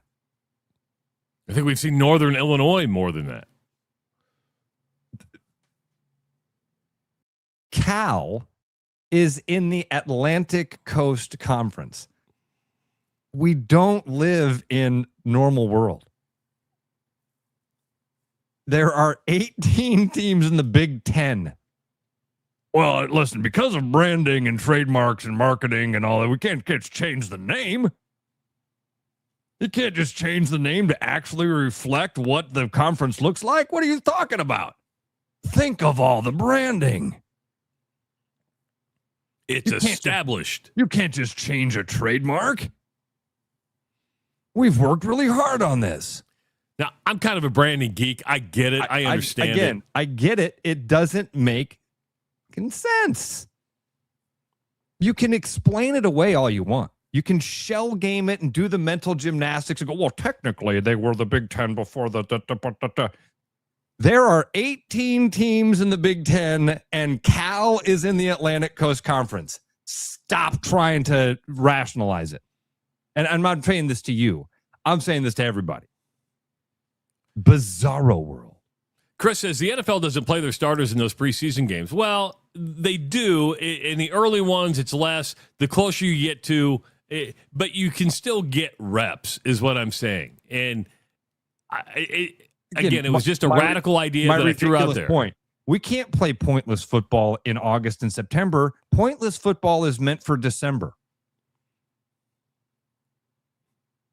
I think we've seen Northern Illinois more than that. Cal is in the Atlantic Coast Conference. We don't live in normal world. There are 18 teams in the Big Ten. Well, listen, because of branding and trademarks and marketing and all that, we can't just change the name. You can't just change the name to actually reflect what the conference looks like. What are you talking about? Think of all the branding. It's established. You can't just change a trademark. We've worked really hard on this. Now, I'm kind of a branding geek. I get it. I understand it. I get it. It doesn't make sense. You can explain it away all you want. You can shell game it and do the mental gymnastics and go, well, technically they were the Big Ten before the. There are 18 teams in the Big Ten, and Cal is in the Atlantic Coast Conference. Stop trying to rationalize it. And I'm not saying this to you. I'm saying this to everybody. Bizarro world. Chris says the NFL doesn't play their starters in those preseason games. Well, they do. In the early ones, it's less. The closer you get to, but you can still get reps, is what I'm saying. And Again, it was just a radical idea that I threw out there. Point. We can't play pointless football in August and September. Pointless football is meant for December.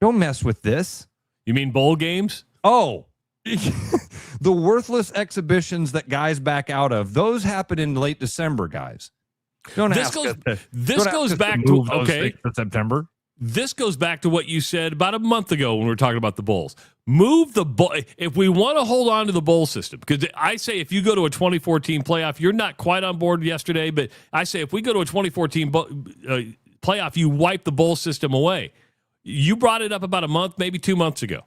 Don't mess with this. You mean bowl games? Oh, the worthless exhibitions that guys back out of, those happen in late December, guys. This goes back to okay for September. This goes back to what you said about a month ago when we were talking about the bowls. Move the bowl if we want to hold on to the bowl system. Because I say if you go to a 2014 playoff, you're not quite on board yesterday, but I say if we go to a 2014 playoff, you wipe the bowl system away. You brought it up about a month, maybe 2 months ago.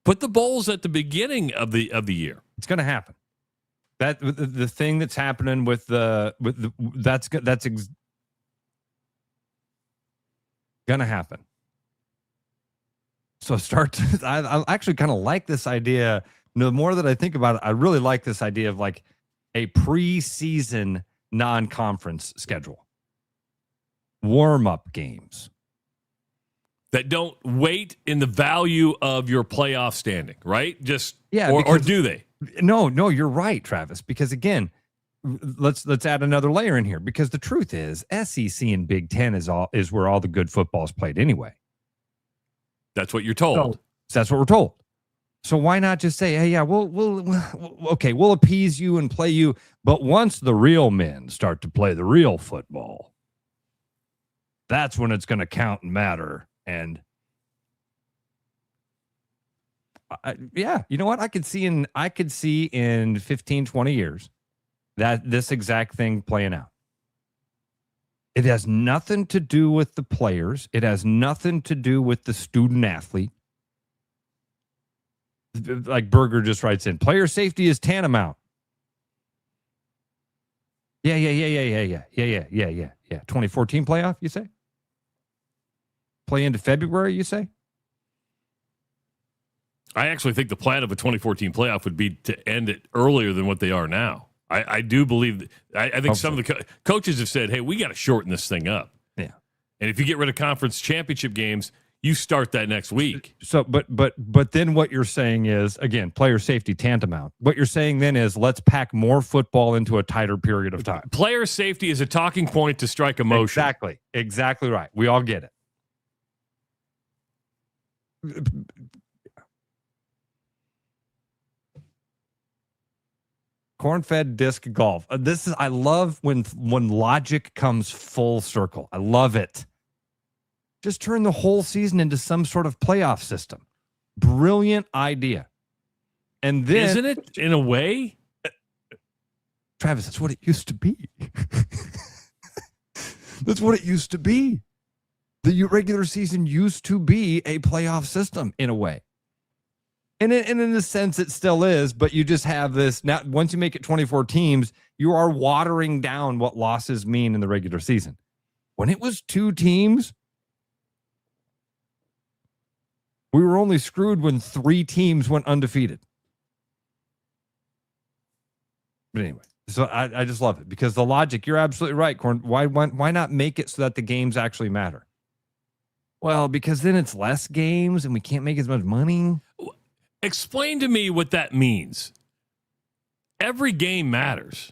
Put the bowls at the beginning of the year. It's going to happen. That the thing that's happening that's gonna happen. So I actually kind of like this idea. The more that I think about it, I really like this idea of like a preseason non-conference schedule, warm-up games that don't weight in the value of your playoff standing, right? Or do they? No, you're right, Travis. Because again, let's add another layer in here. Because the truth is, SEC and Big Ten is where all the good football is played anyway. That's what you're told. So that's what we're told. So why not just say, hey, yeah, we'll appease you and play you, but once the real men start to play the real football, that's when it's going to count and matter. And yeah, you know what? I could see in 15, 20 years that this exact thing playing out. It has nothing to do with the players. It has nothing to do with the student athlete. Like Berger just writes in, player safety is tantamount. Yeah. 2014 playoff, you say? Play into February, you say? I actually think the plan of a 2014 playoff would be to end it earlier than what they are now. I do believe I think some of the coaches have said, hey, we got to shorten this thing up. Yeah. And if you get rid of conference championship games, you start that next week. So, but then what you're saying is, again, player safety tantamount. What you're saying then is let's pack more football into a tighter period of time. Player safety is a talking point to strike a motion. Exactly right. We all get it. Corn-fed disc golf. I love when logic comes full circle. I love it. Just turn the whole season into some sort of playoff system. Brilliant idea. And then, isn't it in a way? Travis, that's what it used to be. That's what it used to be. The regular season used to be a playoff system in a way. And in a sense, it still is, but you just have this. Now, once you make it 24 teams, you are watering down what losses mean in the regular season. When it was 2 teams, we were only screwed when 3 teams went undefeated. But anyway, so I just love it because the logic, you're absolutely right, Corn. Why not make it so that the games actually matter? Well, because then it's less games and we can't make as much money. Explain to me what that means. Every game matters.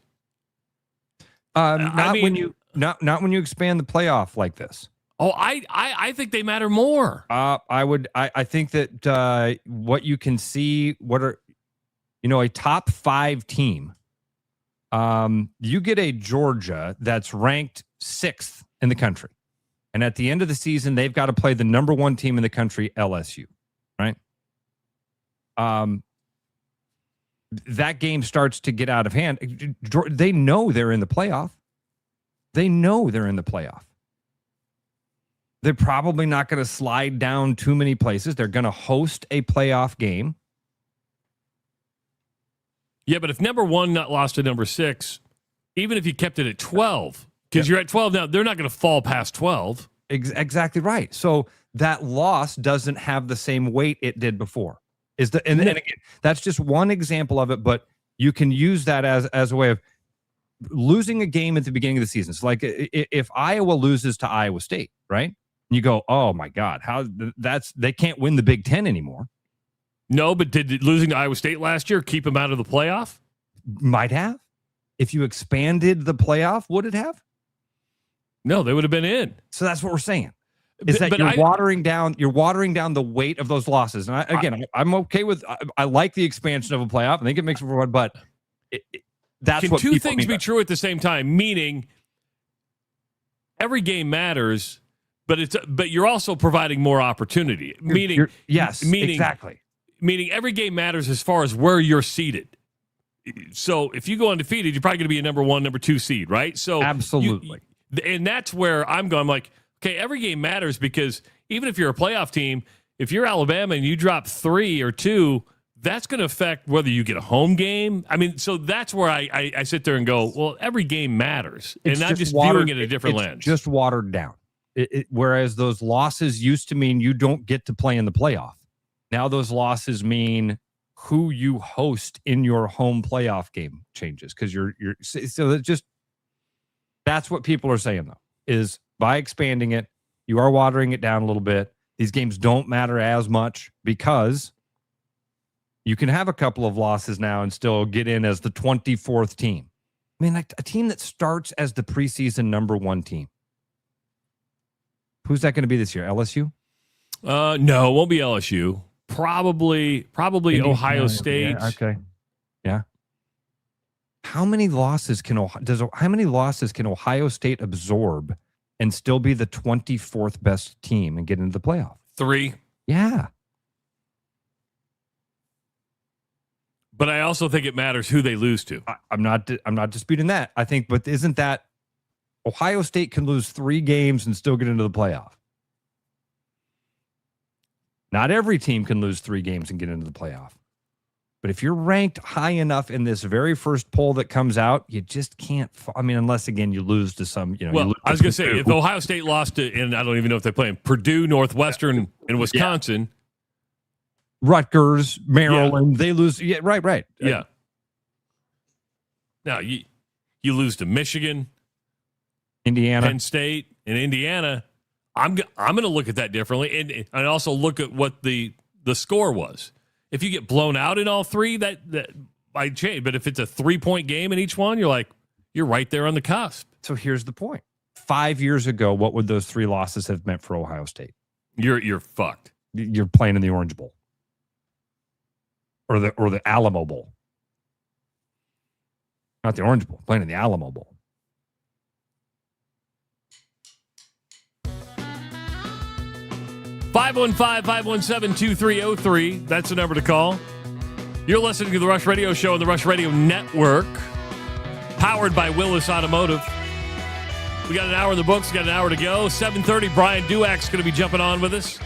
Not when you expand the playoff like this. Oh, I think they matter more. I think that what you can see, a top 5 team. You get a Georgia that's ranked 6th in the country, and at the end of the season, they've got to play the number 1 team in the country, LSU, right? That game starts to get out of hand. They know they're in the playoff. They're probably not going to slide down too many places. They're going to host a playoff game. Yeah, but if number 1 not lost to number 6, even if you kept it at 12, because you're at 12 now, they're not going to fall past 12. Exactly right. So that loss doesn't have the same weight it did before. And again, that's just one example of it, but you can use that as a way of losing a game at the beginning of the season. So like if Iowa loses to Iowa State, right? And you go, oh my God, they can't win the Big Ten anymore. No, but did losing to Iowa State last year keep them out of the playoff? Might have. If you expanded the playoff, would it have? No, they would have been in. So that's what we're saying. Is that you're watering down the weight of those losses. And I'm okay with. I like the expansion of a playoff. I think it makes it for fun, but that's can what two things be mean. true at the same time? Meaning, every game matters, but you're also providing more opportunity. Meaning, exactly. Meaning, every game matters as far as where you're seated. So if you go undefeated, you're probably going to be a number 1, number 2 seed, right? So absolutely. And that's where I'm going. I'm like, okay, every game matters because even if you're a playoff team, if you're Alabama and you drop 3 or 2, that's going to affect whether you get a home game. I mean, so that's where I sit there and go, well, every game matters. And I'm just viewing it a different lens. Just watered down. Whereas those losses used to mean you don't get to play in the playoff. Now those losses mean who you host in your home playoff game changes because that's what people are saying though, is by expanding it, you are watering it down a little bit. These games don't matter as much because you can have a couple of losses now and still get in as the 24th team. I mean, like a team that starts as the preseason number 1 team. Who's that going to be this year? LSU? No, it won't be LSU. Probably Ohio State. Yeah, okay. Yeah. How many losses can Ohio State absorb and still be the 24th best team and get into the playoff? 3. Yeah. But I also think it matters who they lose to. I'm not disputing that. I think, but isn't that Ohio State can lose 3 games and still get into the playoff? Not every team can lose 3 games and get into the playoff. But if you're ranked high enough in this very first poll that comes out, you just can't. I mean, unless again you lose to some. Well, I was going to say if Ohio State lost to, and I don't even know if they're playing Purdue, Northwestern, and Wisconsin, Rutgers, Maryland, they lose. Yeah, right. Yeah. Now you lose to Michigan, Indiana, Penn State, and Indiana. I'm going to look at that differently, and also look at what the score was. If you get blown out in all 3, that might change. But if it's a 3-point game in each one, you're right there on the cusp. So here's the point: 5 years ago, what would those 3 losses have meant for Ohio State? You're fucked. You're playing in the Orange Bowl or the Alamo Bowl, not the Orange Bowl. Playing in the Alamo Bowl. (515-517-2303). That's the number to call. You're listening to the Rush Radio Show on the Rush Radio Network, powered by Willis Automotive. We got an hour in the books. We got an hour to go. 7:30. Brian Duack's going to be jumping on with us.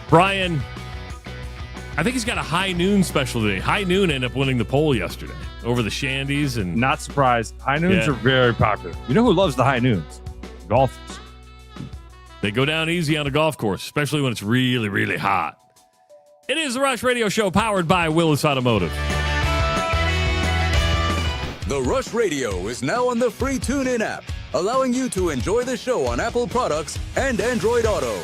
Brian, I think he's got a high noon special today. High noon ended up winning the poll yesterday over the Shandies, and not surprised. High noons are very popular. You know who loves the high noons? Golfers. They go down easy on a golf course, especially when it's really, really hot. It is the Rush Radio Show, powered by Willis Automotive. The Rush Radio is now on the free TuneIn app, allowing you to enjoy the show on Apple products and Android Auto.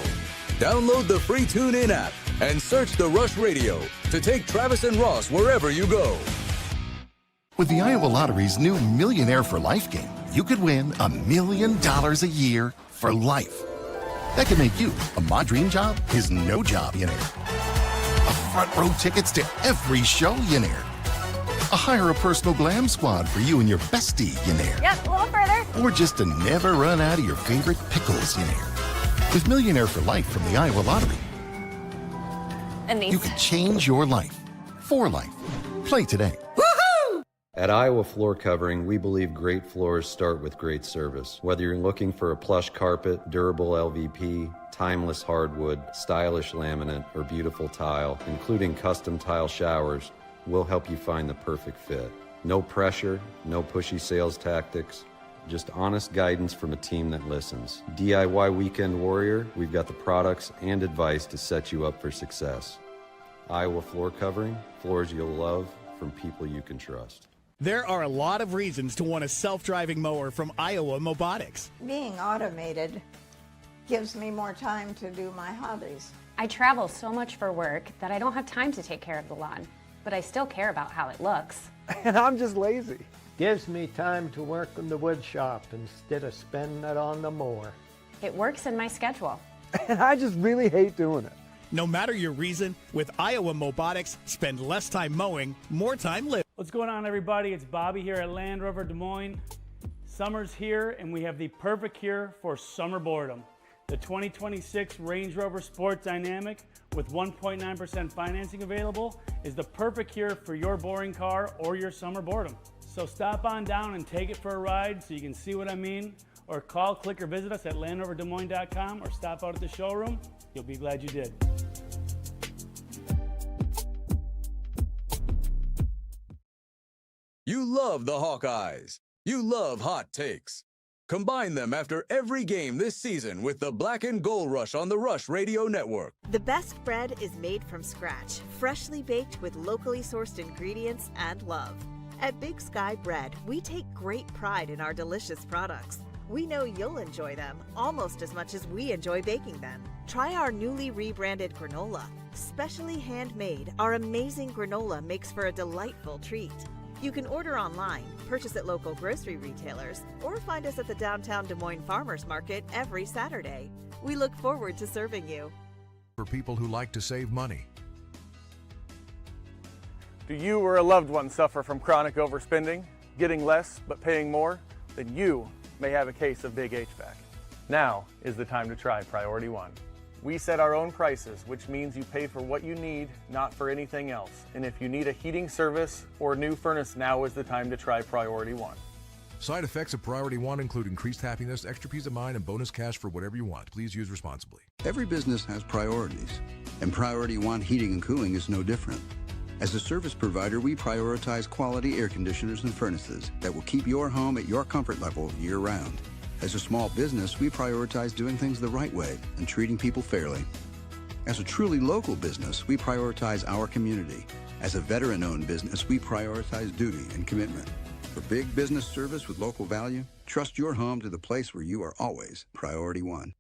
Download the free TuneIn app and search The Rush Radio to take Travis and Ross wherever you go. With the Iowa Lottery's new Millionaire for Life game, you could win $1 million a year for life. That could make you a My Dream Job is No Job-ionaire. A front row tickets to every show-yonaire. A hire a personal glam squad for you and your bestie-yonaire. Yep, a little further. Or just to never run out of your favorite pickles-yonaire. With Millionaire for Life from the Iowa Lottery, And these. you can change your life for life. Play today. At Iowa Floor Covering, we believe great floors start with great service. Whether you're looking for a plush carpet, durable LVP, timeless hardwood, stylish laminate, or beautiful tile, including custom tile showers, we'll help you find the perfect fit. No pressure, no pushy sales tactics, just honest guidance from a team that listens. DIY Weekend Warrior, we've got the products and advice to set you up for success. Iowa Floor Covering, floors you'll love from people you can trust. There are a lot of reasons to want a self-driving mower from Iowa Mobotics. Being automated gives me more time to do my hobbies. I travel so much for work that I don't have time to take care of the lawn, but I still care about how it looks. And I'm just lazy. Gives me time to work in the wood shop instead of spending it on the mower. It works in my schedule. And I just really hate doing it. No matter your reason, with Iowa Mobotics, spend less time mowing, more time living. What's going on, everybody? It's Bobby here at Land Rover Des Moines. Summer's here, and we have the perfect cure for summer boredom. The 2026 Range Rover Sport Dynamic with 1.9% financing available is the perfect cure for your boring car or your summer boredom. So stop on down and take it for a ride so you can see what I mean, or call, click, or visit us at LandRoverDesMoines.com or stop out at the showroom. You'll be glad you did. You love the Hawkeyes. You love hot takes. Combine them after every game this season with the Black and Gold Rush on the Rush Radio Network. The best bread is made from scratch, freshly baked with locally sourced ingredients and love. At Big Sky Bread, we take great pride in our delicious products. We know you'll enjoy them almost as much as we enjoy baking them. Try our newly rebranded granola. Specially handmade, our amazing granola makes for a delightful treat. You can order online, purchase at local grocery retailers, or find us at the downtown Des Moines Farmers Market every Saturday. We look forward to serving you. For people who like to save money. Do you or a loved one suffer from chronic overspending, getting less but paying more? Then you may have a case of big HVAC. Now is the time to try Priority One. We set our own prices, which means you pay for what you need, not for anything else. And if you need a heating service or new furnace, now is the time to try Priority One. Side effects of Priority One include increased happiness, extra peace of mind, and bonus cash for whatever you want. Please use responsibly. Every business has priorities, and Priority One Heating and Cooling is no different. As a service provider, we prioritize quality air conditioners and furnaces that will keep your home at your comfort level year-round. As a small business, we prioritize doing things the right way and treating people fairly. As a truly local business, we prioritize our community. As a veteran-owned business, we prioritize duty and commitment. For big business service with local value, trust your home to the place where you are always Priority One.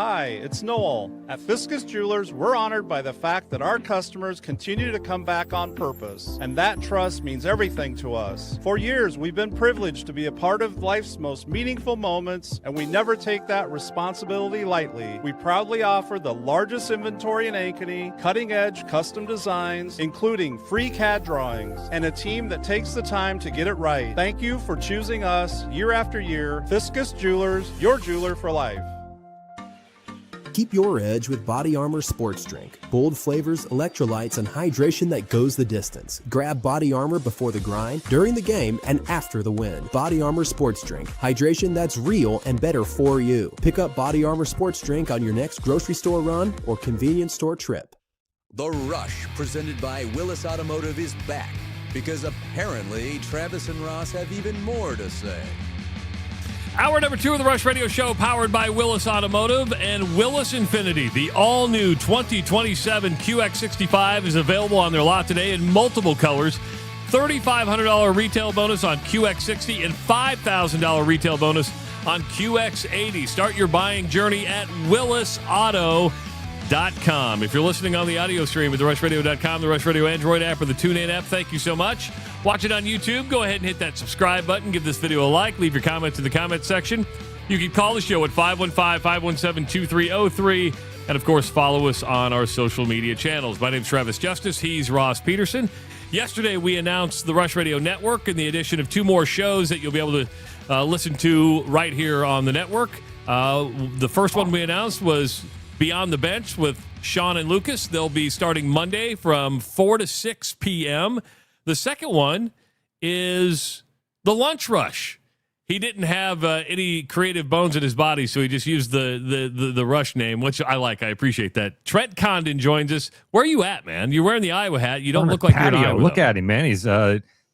Hi, it's Noel. At Fiscus Jewelers, we're honored by the fact that our customers continue to come back on purpose, and that trust means everything to us. For years, we've been privileged to be a part of life's most meaningful moments, and we never take that responsibility lightly. We proudly offer the largest inventory in Ankeny, cutting-edge custom designs, including free CAD drawings, and a team that takes the time to get it right. Thank you for choosing us year after year. Fiscus Jewelers, your jeweler for life. Keep your edge with Body Armor Sports Drink. Bold flavors, electrolytes, and hydration that goes the distance. Grab Body Armor before the grind, during the game, and after the win. Body Armor Sports Drink. Hydration that's real and better for you. Pick up Body Armor Sports Drink on your next grocery store run or convenience store trip. The Rush, presented by Willis Automotive, is back because apparently Travis and Ross have even more to say. Hour number 2 of the Rush Radio Show, powered by Willis Automotive and Willis Infinity. The all-new 2027 QX65 is available on their lot today in multiple colors. $3,500 retail bonus on QX60 and $5,000 retail bonus on QX80. Start your buying journey at willisauto.com. If you're listening on the audio stream at therushradio.com, the Rush Radio Android app, or the TuneIn app, thank you so much. Watch it on YouTube. Go ahead and hit that subscribe button. Give this video a like. Leave your comments in the comments section. You can call the show at 515-517-2303. And, of course, follow us on our social media channels. My name's Travis Justice. He's Ross Peterson. Yesterday, we announced the Rush Radio Network and the addition of 2 more shows that you'll be able to listen to right here on the network. The first one we announced was Beyond the Bench with Sean and Lucas. They'll be starting Monday from 4 to 6 p.m., The second one is The Lunch Rush. He didn't have any creative bones in his body, so he just used the Rush name, which I like. I appreciate that. Trent Condon joins us. Where are you at, man? You're wearing the Iowa hat. You don't look like you're in Iowa. Look at him, man. He's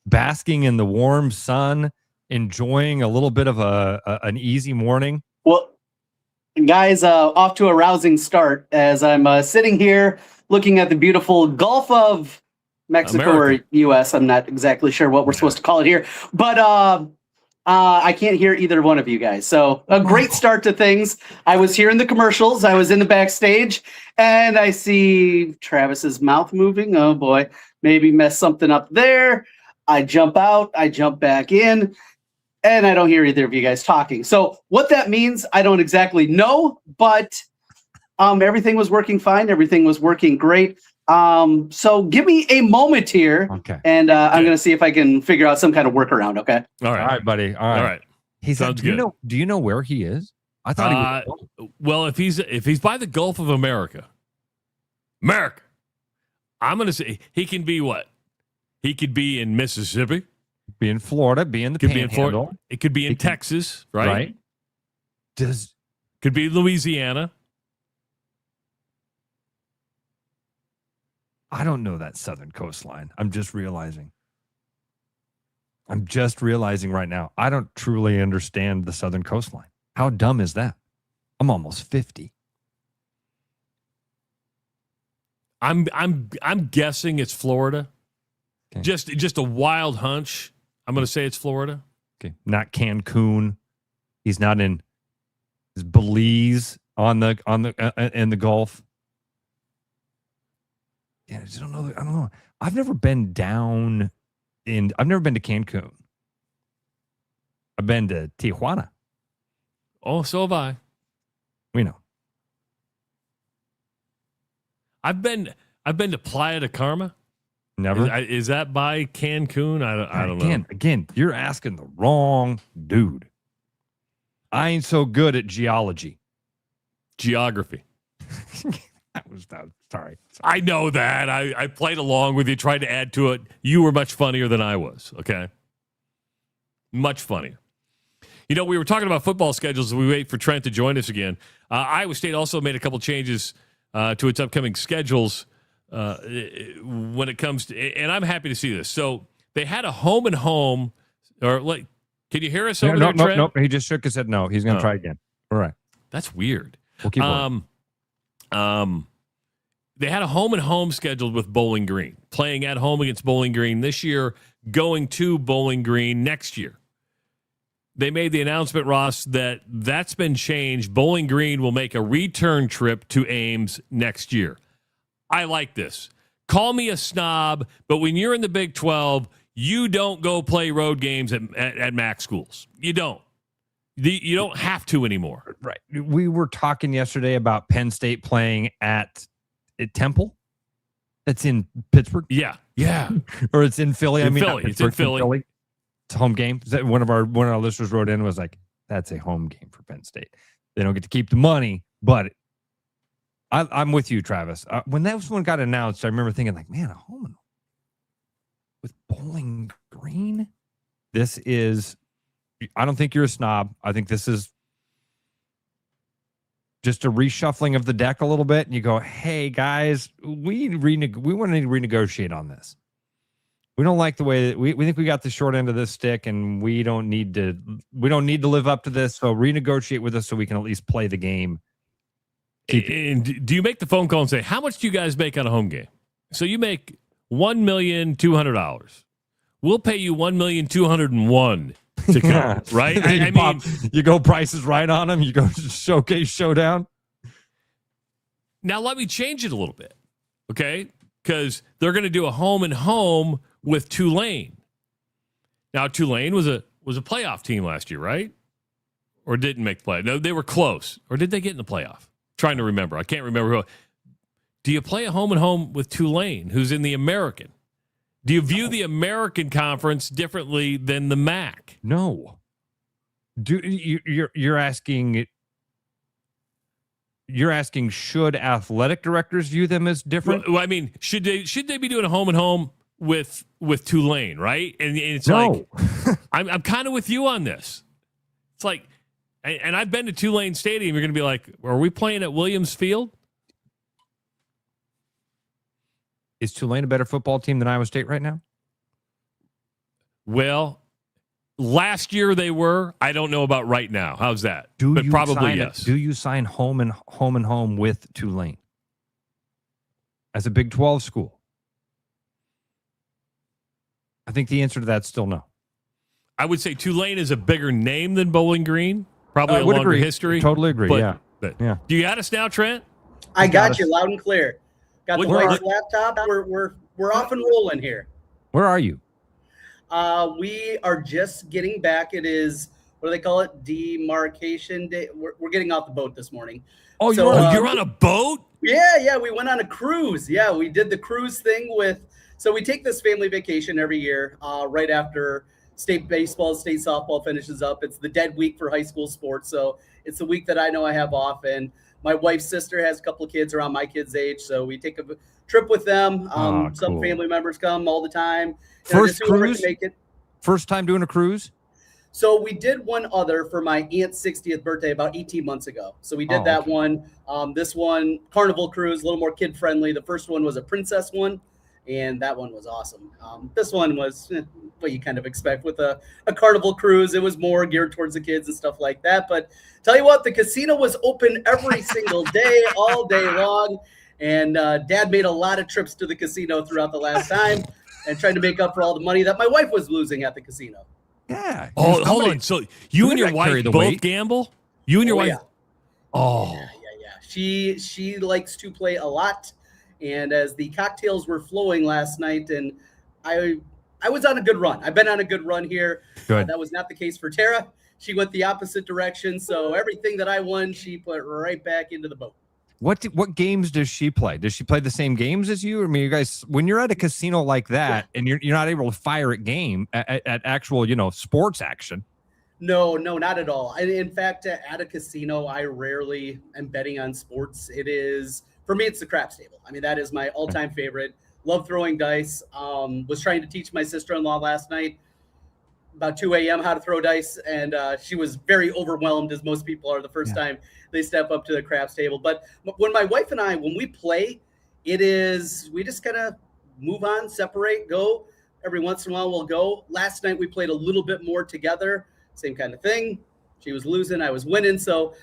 basking in the warm sun, enjoying a little bit of an easy morning. Well, guys, off to a rousing start as I'm sitting here looking at the beautiful Gulf of Mexico America. Or U.S. I'm not exactly sure what we're supposed to call it here, but I can't hear either one of you guys. So a great start to things. I was hearing the commercials. I was in the backstage, and I see Travis's mouth moving. Oh boy, maybe mess something up there. I jump out. I jump back in, and I don't hear either of you guys talking. So what that means, I don't exactly know, but everything was working fine. Everything was working great. So give me a moment here, and I'm going to see if I can figure out some kind of workaround. Okay. All right, buddy. All right. He said, Sounds do you good. do you know where he is? I thought he was. Well, if he's by the Gulf of America, I'm going to say he can be what? He could be in Mississippi, be in Florida, be in the could be in Panhandle. Florida. It could be in Texas, right? Right. Could be Louisiana. I don't know that southern coastline. I'm just realizing right now. I don't truly understand the southern coastline. How dumb is that? I'm almost 50. I'm guessing it's Florida. Okay. Just a wild hunch. I'm going to say it's Florida. Okay. Not Cancun. He's not in Belize in the Gulf. Yeah, I just don't know. I don't know. I've never been to Cancun. I've been to Tijuana. Oh, so have I. We know. I've been to Playa de Carmen. Never. Is that by Cancun? I don't know. Again, you're asking the wrong dude. I ain't so good at geography. Sorry. I know that. I played along with you, tried to add to it. You were much funnier than I was, okay? Much funnier. You know, we were talking about football schedules as we wait for Trent to join us again. Iowa State also made a couple changes to its upcoming schedules when it comes to, and I'm happy to see this. So they had a home and home, or like, can you hear us over there, Trent? Nope. He just shook his head. No, he's going to try again. All right. That's weird. We'll keep going. They had a home and home scheduled with Bowling Green, playing at home against Bowling Green this year, going to Bowling Green next year. They made the announcement, Ross, that's been changed. Bowling Green will make a return trip to Ames next year. I like this. Call me a snob, but when you're in the Big 12, you don't go play road games at MAC schools. You don't. You don't have to anymore. Right. We were talking yesterday about Penn State playing at Temple. That's in Pittsburgh. Yeah. Or it's in Philly. It's in Philly. It's a home game. One of our listeners wrote in and was like, "That's a home game for Penn State. They don't get to keep the money." But I'm with you, Travis. When that one got announced, I remember thinking, like, man, a home with Bowling Green. This is. I don't think you're a snob. I think this is just a reshuffling of the deck a little bit, and you go, "Hey guys, we want to renegotiate on this. We don't like the way that we think we got the short end of this stick, and we don't need to live up to this. So renegotiate with us so we can at least play the game." And do you make the phone call and say, "How much do you guys make on a home game?" So you make $1,200,000. We'll pay you $1,201,000 to come, right? I mean, you go prices right on them. You go showcase showdown. Now let me change it a little bit, okay? Because they're going to do a home and home with Tulane. Now Tulane was a playoff team last year, right? Or didn't make play? No, they were close. Or did they get in the playoff? Trying to remember. I can't remember who. Do you play a home and home with Tulane, who's in the American? Do you view the American Conference differently than the MAC? No. You're asking? You're asking, should athletic directors view them as different? Well, I mean, should they be doing a home and home with Tulane, right? And it's no. like I'm kind of with you on this. It's like, and I've been to Tulane Stadium. You're going to be like, are we playing at Williams Field? Is Tulane a better football team than Iowa State right now? Well, last year they were. I don't know about right now. How's that? But probably yes. Do you sign home and home with Tulane as a Big 12 school? I think the answer to that's still no. I would say Tulane is a bigger name than Bowling Green. Probably a would longer agree. history. Totally agree. But, Yeah. Do you got us now, Trent? I got you loud and clear. Got the Where wife's laptop. We're off and rolling here. Where are you? We are just getting back. It is, what do they call it? Demarcation day. We're getting off the boat this morning. Oh, So, you're on a boat? Yeah. We went on a cruise. Yeah, we did the cruise thing so we take this family vacation every year right after state baseball, state softball finishes up. It's the dead week for high school sports. So it's the week that I know I have off. And my wife's sister has a couple of kids around my kids' age. So we take a trip with them. Some cool. family members come all the time. First Just whoever cruise? can make it. First time doing a cruise? So we did one other for my aunt's 60th birthday about 18 months ago. So we did that one. This one, Carnival Cruise, a little more kid friendly. The first one was a princess one, and that one was awesome. This one was what you kind of expect with a Carnival Cruise. It was more geared towards the kids and stuff like that. But tell you what, the casino was open every single day, all day long. And Dad made a lot of trips to the casino throughout the last time and trying to make up for all the money that my wife was losing at the casino. Yeah. Oh, hold on. So you and your wife both gamble? You and your wife? Yeah. Oh. Yeah. She likes to play a lot. And as the cocktails were flowing last night, and I was on a good run. I've been on a good run here. Good. That was not the case for Tara. She went the opposite direction. So everything that I won, she put right back into the boat. What games does she play? Does she play the same games as you? I mean, you guys, when you're at a casino like that and you're not able to fire at actual, sports action. No, not at all. In fact, at a casino, I rarely am betting on sports. It is, for me, it's the craps table. I mean, that is my all-time favorite. Love throwing dice. Was trying to teach my sister-in-law last night about 2 a.m. how to throw dice, and she was very overwhelmed, as most people are the first time they step up to the craps table. But when my wife and I, when we play, we just kind of move on, separate, go. Every once in a while we'll go. Last night we played a little bit more together. Same kind of thing. She was losing, I was winning. So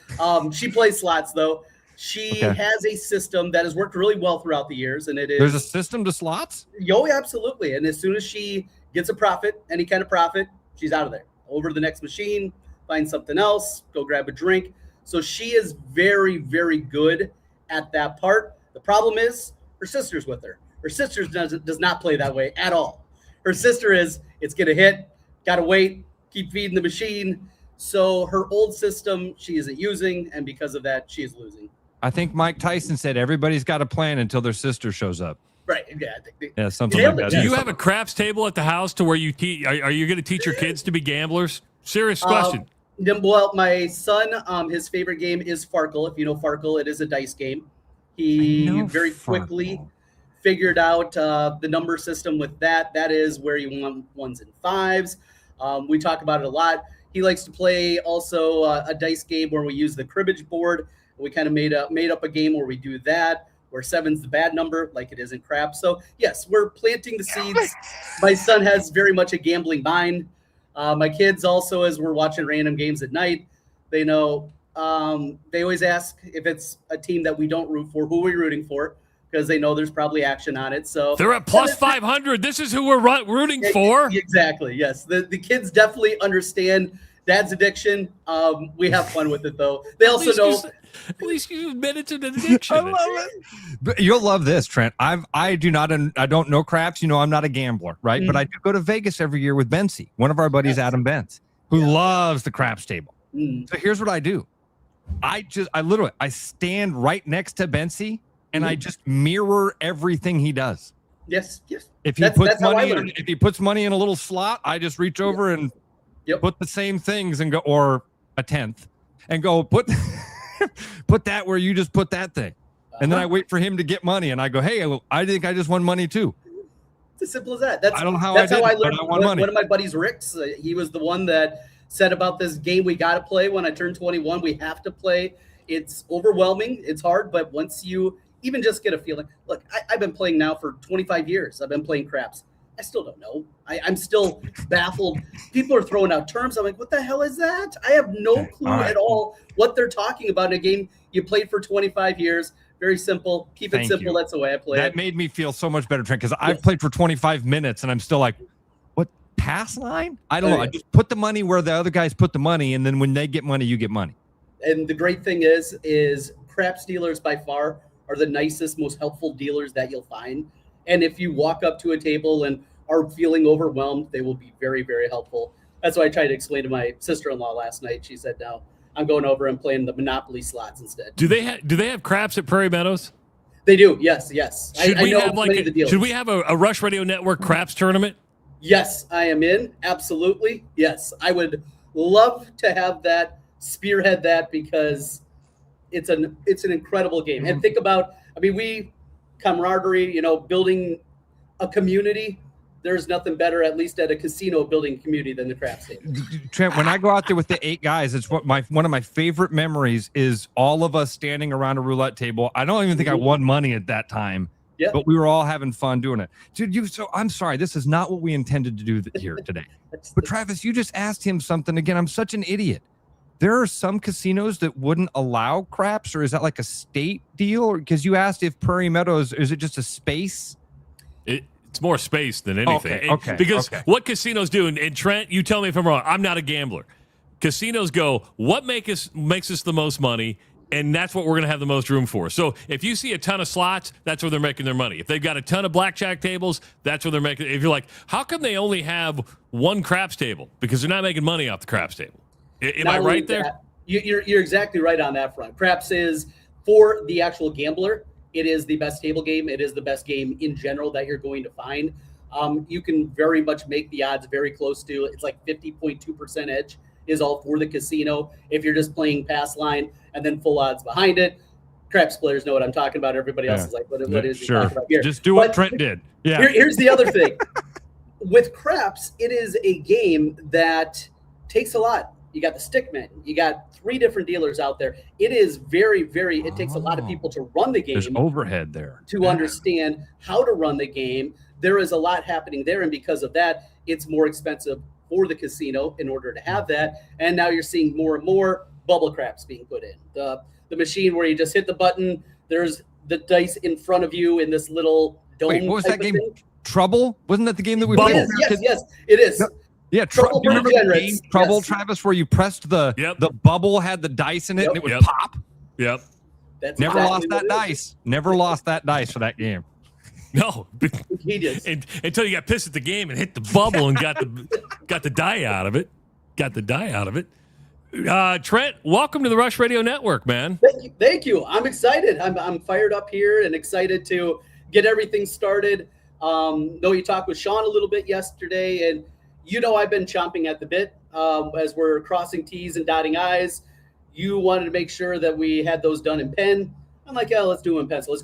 she plays slots, though. She has a system that has worked really well throughout the years, and it is. There's a system to slots? Oh, absolutely. And as soon as she gets a profit, any kind of profit, she's out of there. Over to the next machine, find something else, go grab a drink. So she is very, very good at that part. The problem is her sister's with her. Her sister does not play that way at all. Her sister is, it's get a hit, got to wait, keep feeding the machine. So her old system she isn't using, and because of that, she is losing. I think Mike Tyson said everybody's got a plan until their sister shows up. Right. Yeah, something like that. Do you have a craps table at the house to where you teach? Are you going to teach your kids to be gamblers? Serious question. Well, my son, his favorite game is Farkle. If you know Farkle, it is a dice game. He very quickly figured out the number system with that. That is where you want ones and fives. We talk about it a lot. He likes to play also a dice game where we use the cribbage board. We kind of made up a game where we do that, where 7's the bad number, like it is in craps. So yes, we're planting the seeds. My son has very much a gambling mind. My kids also, as we're watching random games at night, they know, they always ask if it's a team that we don't root for, who we're rooting for, because they know there's probably action on it. So they're at plus 500. This is who we're rooting for. Exactly. Yes. The kids definitely understand Dad's addiction. We have fun with it, though. They also know. At least you admitted to the addiction. I love it. But you'll love this, Trent. I don't know craps. I'm not a gambler, right? But I do go to Vegas every year with Bency, one of our buddies, Adam Benz, who loves the craps table. So here's what I do. I stand right next to Bency and I just mirror everything he does. Yes. If he puts money in a little slot, I just reach over and put the same things and go, or a tenth, and go put that where you just put that thing. And then I wait for him to get money and I go, hey, I think I just won money too. It's as simple as that. That's I don't know how that's I did how I it, learned. but I won money. One of my buddies, Rick's, he was the one that said about this game we got to play when I turned 21. We have to play. It's overwhelming. It's hard. But once you even just get a feeling, look, I've been playing now for 25 years. I've been playing craps. I still don't know. I'm still baffled. People are throwing out terms. I'm like, what the hell is that? I have no clue at all what they're talking about in a game you played for 25 years. Very simple. Keep it simple. That's the way I play it. That made me feel so much better, Trent, because I've played for 25 minutes and I'm still like, what pass line? I don't know. I just put the money where the other guys put the money, and then when they get money, you get money. And the great thing is craps dealers by far are the nicest, most helpful dealers that you'll find. And if you walk up to a table and are feeling overwhelmed, they will be very, very helpful. That's why I tried to explain to my sister-in-law last night. She said, no, I'm going over and playing the Monopoly slots instead. Do they have craps at Prairie Meadows? They do. Yes. Should we have a Rush Radio Network craps tournament? Yes, I am in. Absolutely. Yes. I would love to have that, spearhead that, because it's an incredible game. And think about, we camaraderie, building a community. There's nothing better, at least at a casino, building community than the craps table. Trent, when I go out there with the 8 guys, it's one of my favorite memories is all of us standing around a roulette table. I don't even think I won money at that time. Yeah. But we were all having fun doing it. Dude, so I'm sorry. This is not what we intended to do here today. But Travis, you just asked him something again. I'm such an idiot. There are some casinos that wouldn't allow craps, or is that like a state deal? Because you asked if Prairie Meadows, is it just a space? It's more space than anything. Okay. Because what casinos do, and Trent, you tell me if I'm wrong. I'm not a gambler. Casinos go, what makes us the most money? And that's what we're going to have the most room for. So if you see a ton of slots, that's where they're making their money. If they've got a ton of blackjack tables, that's where they're making. If you're like, how come they only have one craps table? Because they're not making money off the craps table. Am I right there? You're exactly right on that front. Craps is, for the actual gambler, it is the best table game. It is the best game in general that you're going to find. You can very much make the odds very close to, it's like 50.2% edge is all for the casino. If you're just playing pass line and then full odds behind it, craps players know what I'm talking about. Everybody else is like, what is he talking about here? Just do what Trent did. Yeah. Here's the other thing. With craps, it is a game that takes a lot. You got the stickmen. You got 3 different dealers out there. It is very, very, it takes a lot of people to run the game. There's overhead there. To understand how to run the game. There is a lot happening there. And because of that, it's more expensive for the casino in order to have that. And now you're seeing more and more bubble craps being put in. The machine where you just hit the button, there's the dice in front of you in this little dome. Wait, what was that game? Thing. Trouble? Wasn't that the game that we played? Yes, yes, it is. No. Yeah, Trouble. Do you remember the game Trouble, Travis, where you pressed the bubble had the dice in it and it would pop? Yep. That's Never lost that dice. Never lost that dice for that game. No, he did. Until you got pissed at the game and hit the bubble and got the die out of it. Trent, welcome to the Rush Radio Network, man. Thank you. I'm excited. I'm fired up here and excited to get everything started. Know you talked with Sean a little bit yesterday, and I've been chomping at the bit as we're crossing T's and dotting I's. You wanted to make sure that we had those done in pen. I'm like, yeah, let's do them in pencil. Let's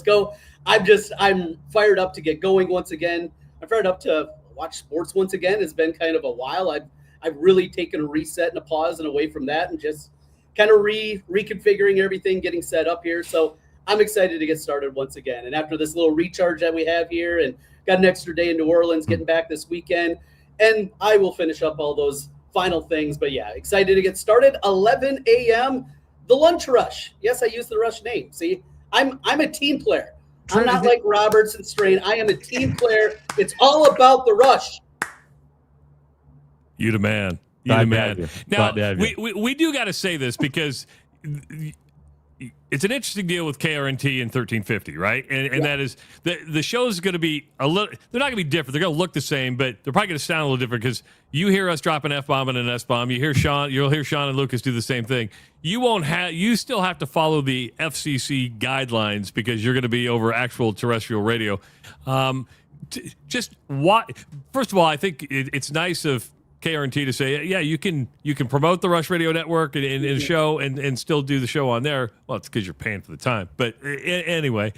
go. I'm fired up to get going once again. I'm fired up to watch sports once again. It's been kind of a while. I've really taken a reset and a pause and away from that and just kind of reconfiguring everything, getting set up here. So I'm excited to get started once again. And after this little recharge that we have here and got an extra day in New Orleans, getting back this weekend, and I will finish up all those final things. But yeah, excited to get started. 11 a.m., the lunch rush. Yes, I use the rush name. See, I'm a team player. I'm not like Roberts and Strain. I am a team player. It's all about the rush. You the man. Now, we do got to say this because it's an interesting deal with KRNT and 1350, right? And that is the show is going to be a little. They're not going to be different. They're going to look the same, but they're probably going to sound a little different because you hear us drop an F-bomb and an S-bomb. You'll hear Sean and Lucas do the same thing. You still have to follow the FCC guidelines because you're going to be over actual terrestrial radio. First of all, I think it's nice of KRNT to say, yeah, you can promote the Rush Radio Network and show and still do the show on there. Well, it's because you're paying for the time. But anyway,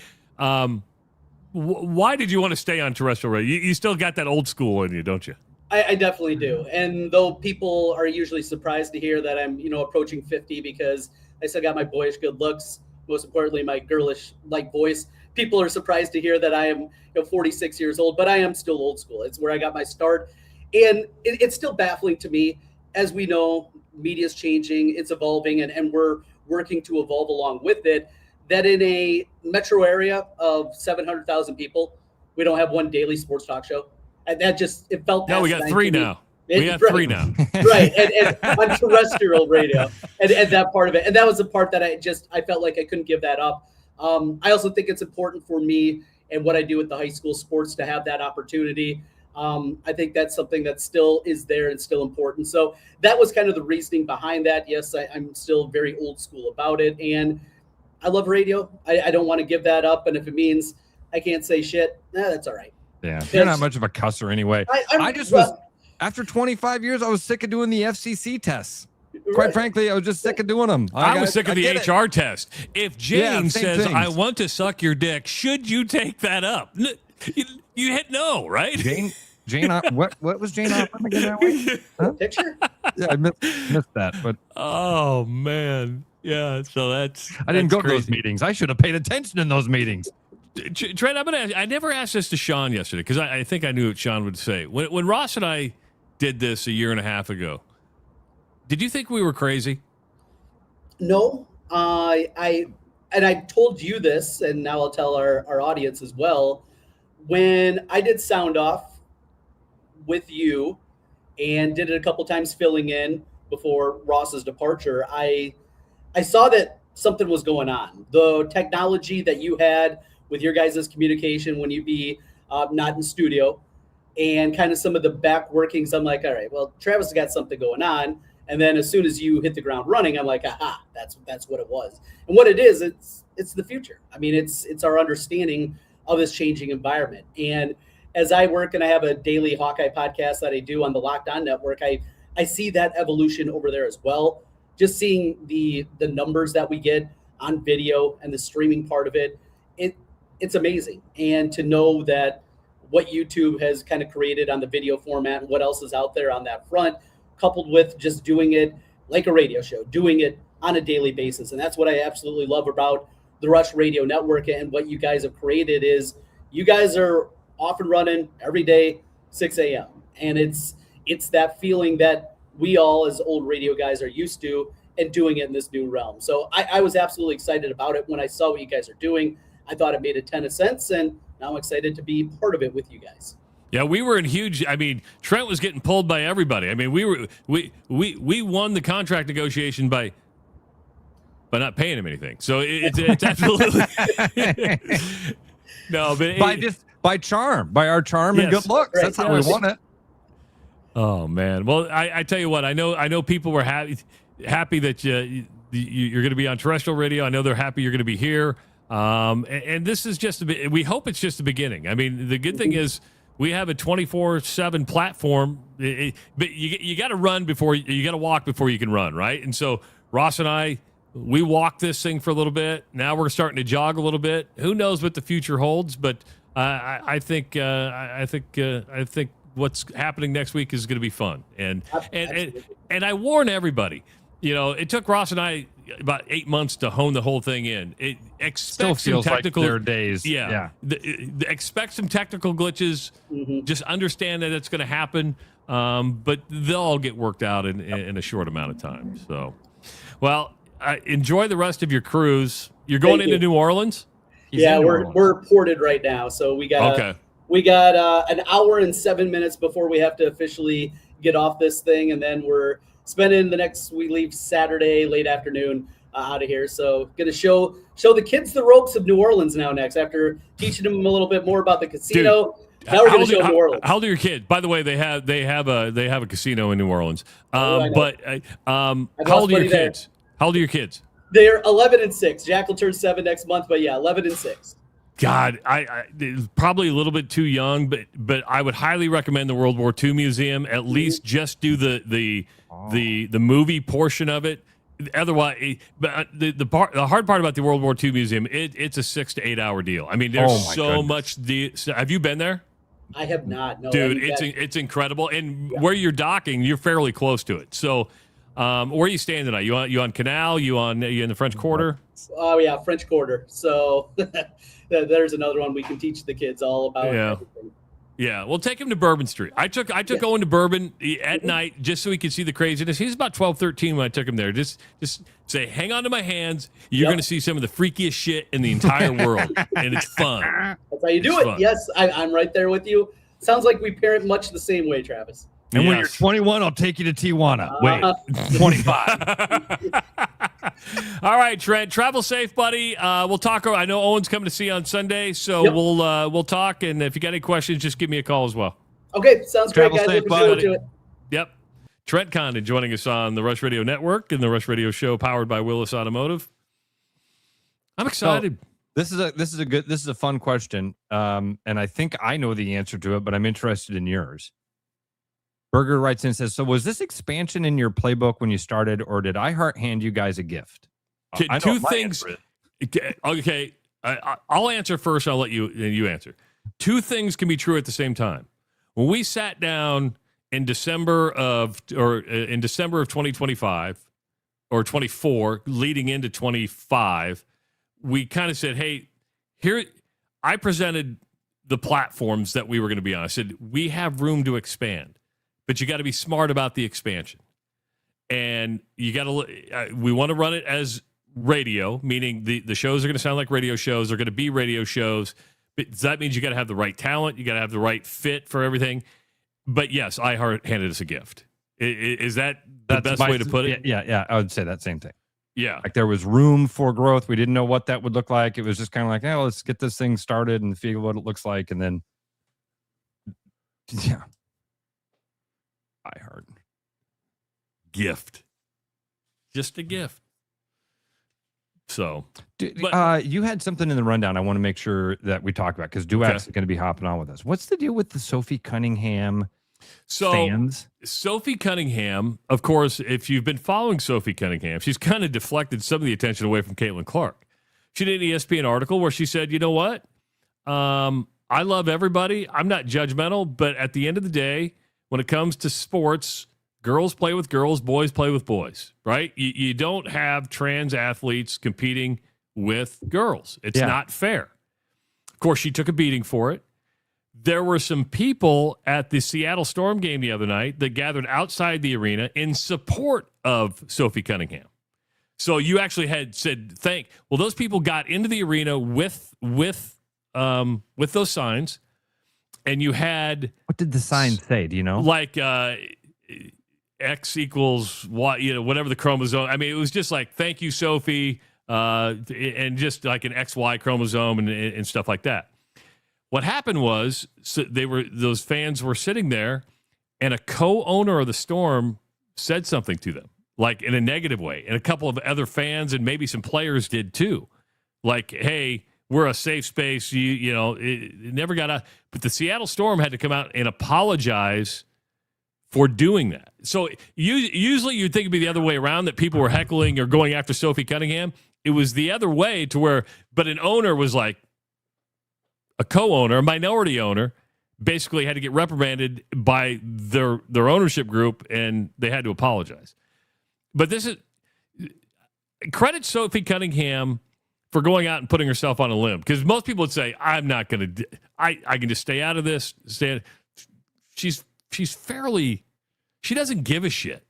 why did you want to stay on terrestrial radio? You still got that old school in you, don't you? I definitely do. And though people are usually surprised to hear that I'm, approaching 50 because I still got my boyish good looks, most importantly, my girlish like voice. People are surprised to hear that I am 46 years old, but I am still old school. It's where I got my start. And it's still baffling to me. As we know, media's changing, it's evolving, and we're working to evolve along with it, that in a metro area of 700,000 people, we don't have one daily sports talk show. And that just, it felt No, we got asinine three to me. now. We have three now. Right. And on terrestrial radio and that part of it. And that was the part that I felt like I couldn't give that up. I also think it's important for me and what I do with the high school sports to have that opportunity. I think that's something that still is there and still important. So that was kind of the reasoning behind that. Yes, I'm still very old school about it. And I love radio. I don't want to give that up. And if it means I can't say shit, that's all right. Yeah. You're not much of a cusser anyway. I just was, after 25 years, I was sick of doing the FCC tests. Quite frankly, I was just sick of doing them. I was sick of the HR test. If Jane says, I want to suck your dick, should you take that up? You hit no, right? Jane, what was Jane offering again that way? Huh? Picture? Yeah, I missed that. But oh, man. Yeah, so I didn't go to those meetings. I should have paid attention in those meetings. Trent, I'm going to I never asked this to Sean yesterday because I think I knew what Sean would say. When Ross and I did this a year and a half ago, did you think we were crazy? No. I told you this, and now I'll tell our audience as well. When I did Sound Off with you and did it a couple times filling in before Ross's departure, I saw that something was going on. The technology that you had with your guys' communication when you'd be not in studio and kind of some of the back workings, I'm like, all right, well, Travis has got something going on. And then as soon as you hit the ground running, I'm like, aha, that's what it was. And what it is, it's the future. I mean, it's our understanding of this changing environment. And as I work and I have a daily Hawkeye podcast that I do on the Locked On Network, I see that evolution over there as well. Just seeing the numbers that we get on video and the streaming part of it, it's amazing. And to know that what YouTube has kind of created on the video format and what else is out there on that front, coupled with just doing it like a radio show, doing it on a daily basis. And that's what I absolutely love about the Rush Radio Network and what you guys have created is you guys are off and running every day, 6 a.m. And it's that feeling that we all as old radio guys are used to and doing it in this new realm. So I was absolutely excited about it when I saw what you guys are doing. I thought it made a ton of sense, and now I'm excited to be part of it with you guys. Yeah, we were in huge. I mean, Trent was getting pulled by everybody. I mean, we won the contract negotiation by not paying him anything. So it's absolutely no, but by our charm and good looks. Right. That's how we won it. Oh man! Well, I tell you what, I know people were happy that you're going to be on terrestrial radio. I know they're happy you're going to be here. And this is just we hope it's just the beginning. I mean, the good thing is we have a 24/7 platform, but you got to run before you got to walk before you can run, right? And so Ross and I, we walked this thing for a little bit. Now we're starting to jog a little bit. Who knows what the future holds? But I think what's happening next week is going to be fun. And I warn everybody. You know, it took Ross and I about 8 months to hone the whole thing in. It expects some technical like there are days. Yeah. Expect some technical glitches. Mm-hmm. Just understand that it's going to happen. But they'll all get worked out in a short amount of time. So, well, enjoy the rest of your cruise. You're going into New Orleans? Yeah, we're ported right now. So we got an hour and 7 minutes before we have to officially get off this thing, and then we're spending we leave Saturday late afternoon out of here. So gonna show the kids the ropes of New Orleans now next after teaching them a little bit more about the casino. Dude, now we're gonna show New Orleans. How old are your kids? By the way, they have a casino in New Orleans. How old are your kids? How old are your kids? They're 11 and 6. Jack will turn 7 next month, but yeah, 11 and 6. God, I probably a little bit too young, but I would highly recommend the World War II Museum. At least just do the movie portion of it. Otherwise, but the hard part about the World War II Museum, it's a 6 to 8 hour deal. I mean, there's so much. Have you been there? I have not. No, dude, it's incredible. And where you're docking, you're fairly close to it. So, where are you staying tonight? You on Canal? You in the French Quarter? Oh yeah, French Quarter. So there's another one we can teach the kids all about. Yeah. Everything. Yeah, well, take him to Bourbon Street. I took Owen to Bourbon at night just so he could see the craziness. He's about 12, 13 when I took him there. Just say, hang on to my hands. You're going to see some of the freakiest shit in the entire world, and it's fun. That's how you do it. Fun. Yes, I'm right there with you. Sounds like we parent much the same way, Travis. And when you're 21, I'll take you to Tijuana. Wait, 25. All right, Trent. Travel safe, buddy. We'll talk. I know Owen's coming to see you on Sunday, so we'll talk. And if you got any questions, just give me a call as well. Okay, sounds Travel great, guys. safe, Looking forward buddy. to it. Yep. Trent Condon joining us on the Rush Radio Network and the Rush Radio Show, powered by Willis Automotive. I'm excited. So, this is a fun question, and I think I know the answer to it, but I'm interested in yours. Berger writes in and says, so was this expansion in your playbook when you started, or did iHeart hand you guys a gift? Okay, I know two my things. answer. Okay, I'll answer first. I'll let you answer. Two things can be true at the same time. When we sat down in December of 2025 or 24, leading into 25, we kind of said, hey, here, I presented the platforms that we were going to be on. I said, we have room to expand, but you got to be smart about the expansion. And you got to, we want to run it as radio, meaning the shows are going to sound like radio shows. They're going to be radio shows. But that means you got to have the right talent. You got to have the right fit for everything. But yes, iHeart handed us a gift. Is that the best way to put it? Yeah. I would say that same thing. Yeah. Like there was room for growth. We didn't know what that would look like. It was just kind of like, oh, let's get this thing started and figure what it looks like. And then, yeah. iHeart. Gift. Just a gift. So. You had something in the rundown I want to make sure that we talk about because Duax is going to be hopping on with us. What's the deal with the Sophie Cunningham fans? Sophie Cunningham, of course, if you've been following Sophie Cunningham, she's kind of deflected some of the attention away from Caitlin Clark. She did an ESPN article where she said, you know what? I love everybody. I'm not judgmental, but at the end of the day, when it comes to sports, girls play with girls, boys play with boys, right? You don't have trans athletes competing with girls. It's not fair. Of course, she took a beating for it. There were some people at the Seattle Storm game the other night that gathered outside the arena in support of Sophie Cunningham. So you actually had said, well, those people got into the arena with those signs, and you had... What did the sign say? Do you know? Like X equals what, whatever the chromosome. I mean, it was just like, thank you, Sophie, and just like an XY chromosome and stuff like that. What happened was those fans were sitting there, and a co-owner of the Storm said something to them, like in a negative way, and a couple of other fans and maybe some players did too, like, "Hey, we're a safe space." It never got out, but the Seattle Storm had to come out and apologize for doing that. So usually you'd think it'd be the other way around, that people were heckling or going after Sophie Cunningham. It was the other way to where, but an owner was like, a co-owner, a minority owner, basically had to get reprimanded by their ownership group, and they had to apologize. But this is credit Sophie Cunningham for going out and putting herself on a limb, because most people would say, I'm not going to, I can just stay out of this. She's fairly, she doesn't give a shit.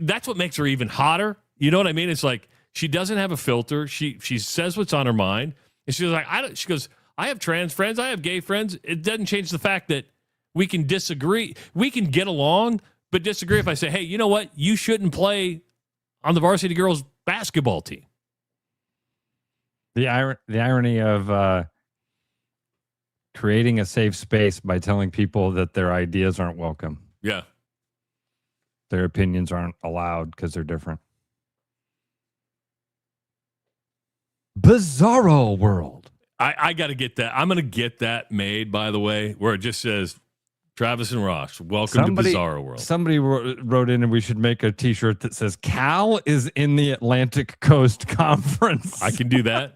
That's what makes her even hotter. You know what I mean? It's like, she doesn't have a filter. She says what's on her mind. And she was like, she goes, I have trans friends. I have gay friends. It doesn't change the fact that we can disagree. We can get along, but disagree if I say, hey, you know what? You shouldn't play on the varsity girls basketball team. The irony of creating a safe space by telling people that their ideas aren't welcome. Yeah. Their opinions aren't allowed because they're different. Bizarro World. I got to get that. I'm going to get that made, by the way, where it just says, Travis and Ross, welcome to Bizarro World. Somebody wrote in, and we should make a T-shirt that says, Cal is in the Atlantic Coast Conference. I can do that.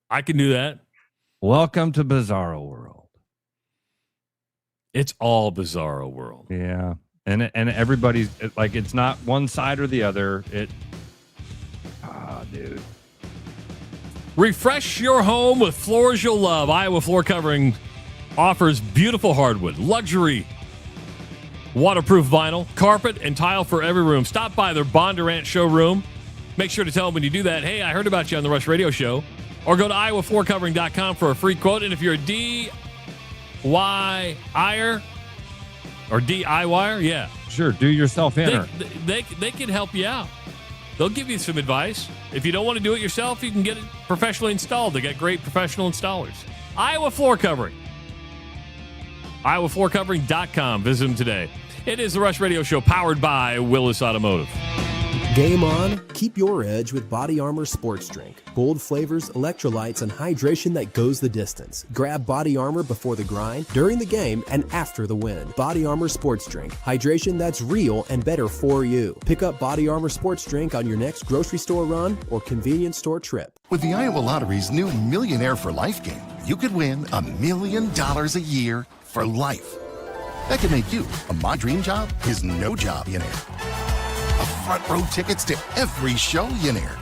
I can do that. Welcome to Bizarro World. It's all Bizarro World. Yeah. And everybody's, like, it's not one side or the other. Dude. Refresh your home with floors you'll love. Iowa Floor Covering offers beautiful hardwood, luxury, waterproof vinyl, carpet, and tile for every room. Stop by their Bondurant showroom. Make sure to tell them when you do that, hey, I heard about you on the Rush Radio Show. Or go to iowafloorcovering.com for a free quote. And if you're a DIYer or DIYer. Yeah. Sure. Do yourself in. They can help you out. They'll give you some advice. If you don't want to do it yourself, you can get it professionally installed. They got great professional installers. Iowa Floor Covering. IowaFloorCovering.com. Visit them today. It is the Rush Radio Show powered by Willis Automotive. Game on, keep your edge with Body Armor Sports Drink. Bold flavors, electrolytes, and hydration that goes the distance. Grab Body Armor before the grind, during the game, and after the win. Body Armor Sports Drink. Hydration that's real and better for you. Pick up Body Armor Sports Drink on your next grocery store run or convenience store trip. With the Iowa Lottery's new Millionaire for Life game, you could win $1 million a year for life. That could make you a My Dream Job is No Job millionaire. A front row tickets to every show millionaire.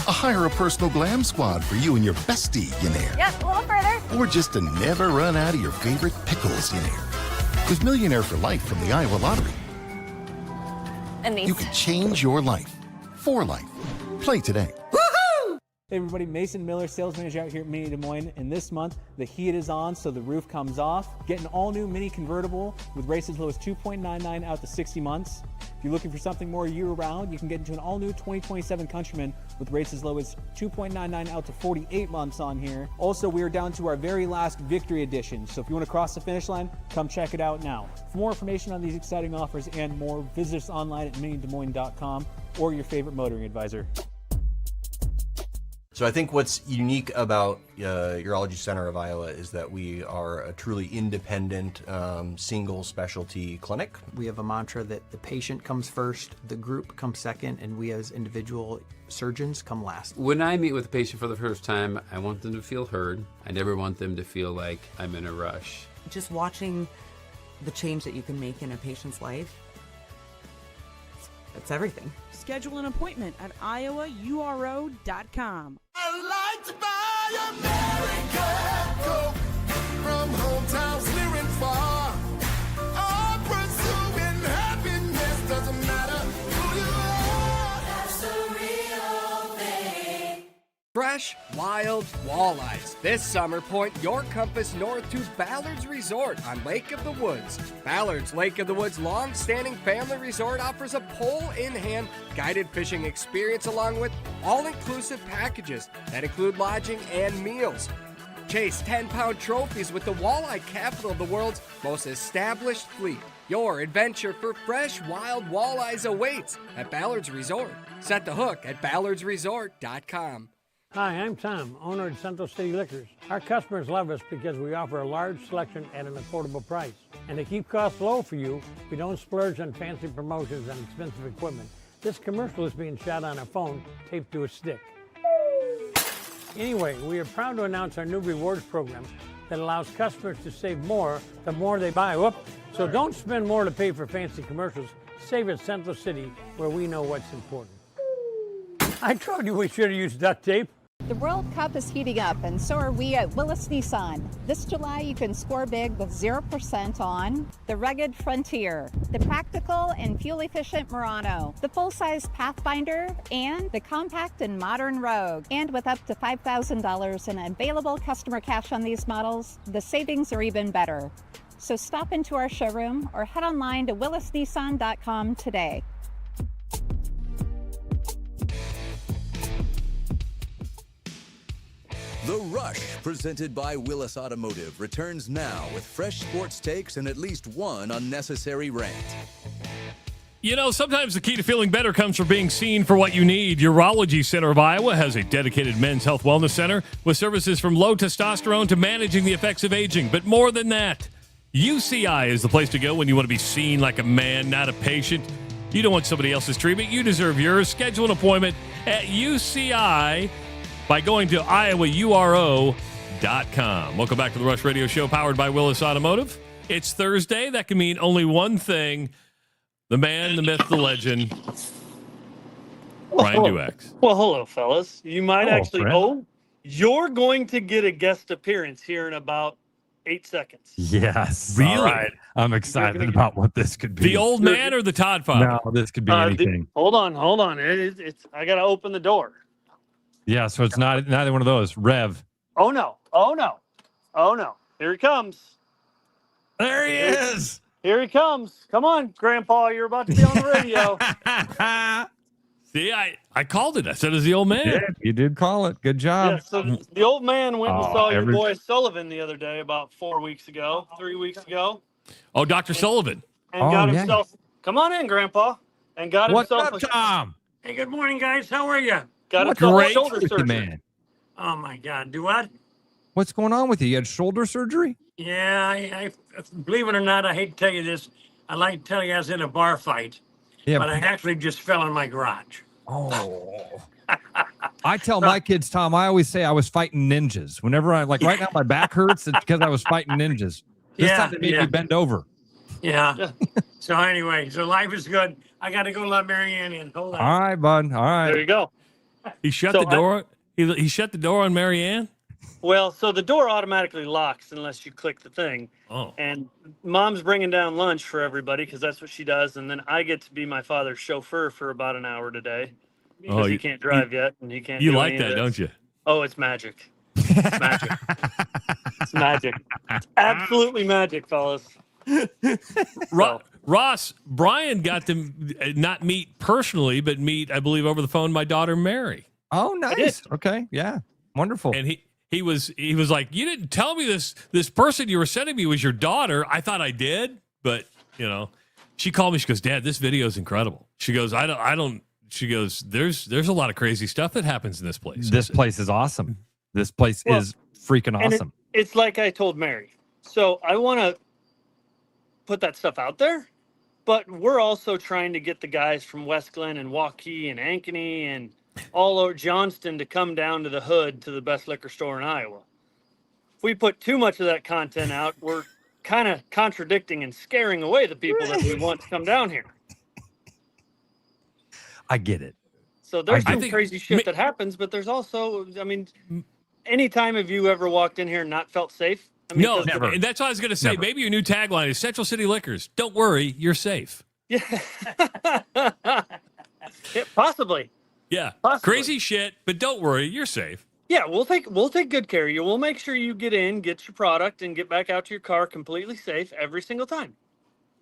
A hire a personal glam squad for you and your bestie millionaire. Yep, a little further. Or just to never run out of your favorite pickles millionaire. With Millionaire for Life from the Iowa Lottery, And these. you can change your life for life. Play today. Hey everybody, Mason Miller, sales manager out here at Mini Des Moines, and this month the heat is on so the roof comes off. Get an all-new Mini convertible with rates as low as 2.99 out to 60 months. If you're looking for something more year-round, you can get into an all-new 2027 Countryman with rates as low as 2.99 out to 48 months on here. Also, we are down to our very last Victory Edition, so if you want to cross the finish line, come check it out now. For more information on these exciting offers and more, visit us online at minidesmoines.com or your favorite motoring advisor. So I think what's unique about Urology Center of Iowa is that we are a truly independent, single specialty clinic. We have a mantra that the patient comes first, the group comes second, and we as individual surgeons come last. When I meet with a patient for the first time, I want them to feel heard. I never want them to feel like I'm in a rush. Just watching the change that you can make in a patient's life, it's everything. Schedule an appointment at iowauro.com. I like to buy American Coke from hometowns near and far. All pursuing happiness, doesn't matter who you are. That's the real thing. Fresh, wild walleyes. This summer, point your compass north to Ballard's Resort on Lake of the Woods. Ballard's Lake of the Woods long-standing family resort offers a pole-in-hand guided fishing experience along with all-inclusive packages that include lodging and meals. Chase 10-pound trophies with the walleye capital of the world's most established fleet. Your adventure for fresh, wild walleyes awaits at Ballard's Resort. Set the hook at ballardsresort.com. Hi, I'm Tom, owner of Central City Liquors. Our customers love us because we offer a large selection at an affordable price. And to keep costs low for you, we don't splurge on fancy promotions and expensive equipment. This commercial is being shot on a phone taped to a stick. Anyway, we are proud to announce our new rewards program that allows customers to save more the more they buy. So don't spend more to pay for fancy commercials. Save at Central City, where we know what's important. I told you we should have used duct tape. The World Cup is heating up, and so are we at Willis Nissan. This July, you can score big with 0% on the rugged Frontier, the practical and fuel-efficient Murano, the full-size Pathfinder, and the compact and modern Rogue. And with up to $5,000 in available customer cash on these models, the savings are even better. So stop into our showroom or head online to willisnissan.com today. The Rush, presented by Willis Automotive, returns now with fresh sports takes and at least one unnecessary rant. You know, sometimes the key to feeling better comes from being seen for what you need. Urology Center of Iowa has a dedicated men's health wellness center with services from low testosterone to managing the effects of aging. But more than that, UCI is the place to go when you want to be seen like a man, not a patient. You don't want somebody else's treatment. You deserve yours. Schedule an appointment at UCI by going to iowauro.com. Welcome back to the Rush Radio Show, powered by Willis Automotive. It's Thursday. That can mean only one thing. The man, the myth, the legend, Brian Duax. Well, hello, fellas. You might actually... friend. Oh, you're going to get a guest appearance here in about 8 seconds. Yes. Really? All right. I'm excited about what this could be. The old man or the Todd father? No, this could be anything. Hold on. It's I got to open the door. Yeah, so it's not neither one of those. Rev. Oh, no. Here he comes. There he is. Here he comes. Come on, Grandpa. You're about to be on the radio. See, I called it. I said, "It's the old man." You did call it. Good job. Yeah, so the old man went and saw your every- boy Sullivan the other day, about 3 weeks ago. Oh, Dr. Sullivan. And got himself. Come on in, Grandpa. And got What's himself. up, Tom? Hey, good morning, guys. How are you? Got What's himself a great shoulder with you, surgery. man? Oh my God. Do what? What's going on with you? You had shoulder surgery? Yeah, I believe it or not, I hate to tell you this. I like to tell you I was in a bar fight, Yeah. but I actually just fell in my garage. Oh. I tell my kids, Tom, I always say I was fighting ninjas. Whenever I right now my back hurts, it's because I was fighting ninjas. This time they made me bend over. Yeah. So anyway, so life is good. I got to go let Marianne in. Hold on. All right, bud. All right. There you go. He shut So the door. He shut the door on Marianne. Well, so the door automatically locks unless you click the thing. Oh. And Mom's bringing down lunch for everybody because that's what she does. And then I get to be my father's chauffeur for about an hour today because he can't drive yet and he can't. You do like any of that, this. don't you? Oh, it's magic. It's magic. It's magic. It's absolutely magic, fellas. Ross, Brian got to not meet personally, but meet, I believe, over the phone, my daughter Mary. Oh, nice. Okay. Yeah. Wonderful. And he was like, "You didn't tell me this person you were sending me was your daughter." I thought I did, but she called me. She goes, "Dad, this video is incredible." She goes, I don't. She goes, "There's a lot of crazy stuff that happens in this place." This place is awesome. This place is freaking And awesome. it's like I told Mary. So I want to put that stuff out there, but we're also trying to get the guys from West Glen and Waukee and Ankeny and all over Johnston to come down to the hood to the best liquor store in Iowa. If we put too much of that content out, we're kind of contradicting and scaring away the people that we want to come down here. I get it. So there's some crazy shit that happens, but there's also, I mean, anytime have you ever walked in here and not felt safe? I mean, No, 'cause- never. And that's what I was going to say. Maybe your new tagline is Central City Liquors. Don't worry, you're safe. Yeah, possibly. Yeah. Possibly. Crazy shit, but don't worry, you're safe. Yeah, we'll take good care of you. We'll make sure you get in, get your product, and get back out to your car completely safe every single time.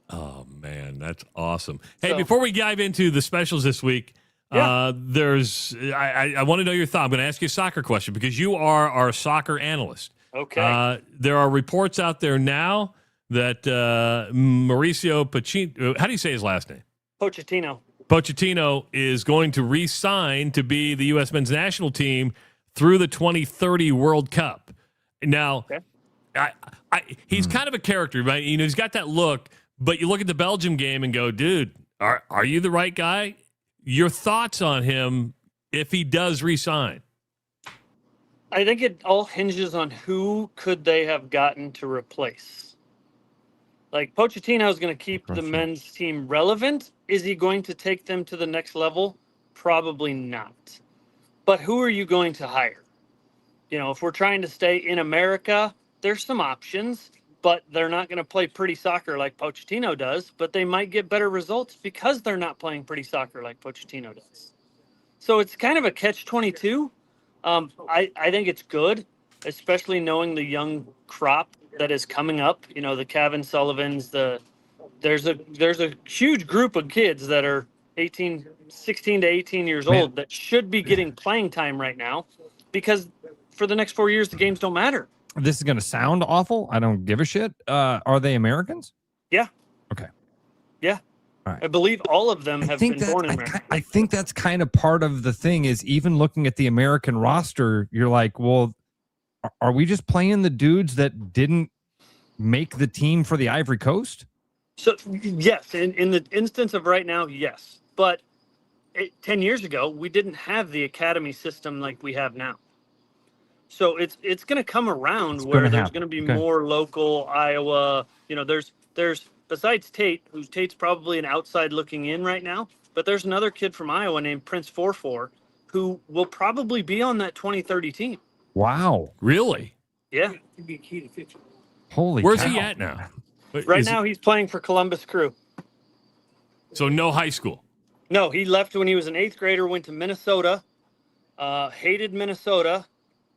Oh man, that's awesome. Hey, So- before we dive into the specials this week, I want to know your thought. I'm going to ask you a soccer question because you are our soccer analyst. Okay. There are reports out there now that Mauricio Pochettino, how do you say his last name? Pochettino is going to re-sign to be the U.S. men's national team through the 2030 World Cup. Now, he's kind of a character, right? He's got that look, but you look at the Belgium game and go, dude, are you the right guy? Your thoughts on him if he does re-sign? I think it all hinges on who could they have gotten to replace. Like Pochettino is going to keep the men's team relevant. Is he going to take them to the next level? Probably not. But who are you going to hire? If we're trying to stay in America, there's some options, but they're not going to play pretty soccer like Pochettino does, but they might get better results because they're not playing pretty soccer like Pochettino does. So it's kind of a catch-22. I think it's good, especially knowing the young crop that is coming up. The Kevin Sullivans. There's a huge group of kids that are 16 to 18 years old that should be getting playing time right now, because for the next 4 years the games don't matter. This is going to sound awful. I don't give a shit. Are they Americans? Yeah. Okay. Yeah. All right. I believe all of them have been born in America. I think that's kind of part of the thing is even looking at the American roster, you're like, well, are we just playing the dudes that didn't make the team for the Ivory Coast? So, yes, in the instance of right now, yes. But 10 years ago, we didn't have the academy system like we have now. So it's going to come around where there's going to be more local Iowa. There's besides Tate's probably an outside looking in right now, but there's another kid from Iowa named Prince 44 who will probably be on that 2030 team. Wow. Really? Yeah. Holy Where's cow. he at now? Right now, he's playing for Columbus Crew. So no high school? No, he left when he was an 8th grader, went to Minnesota, hated Minnesota,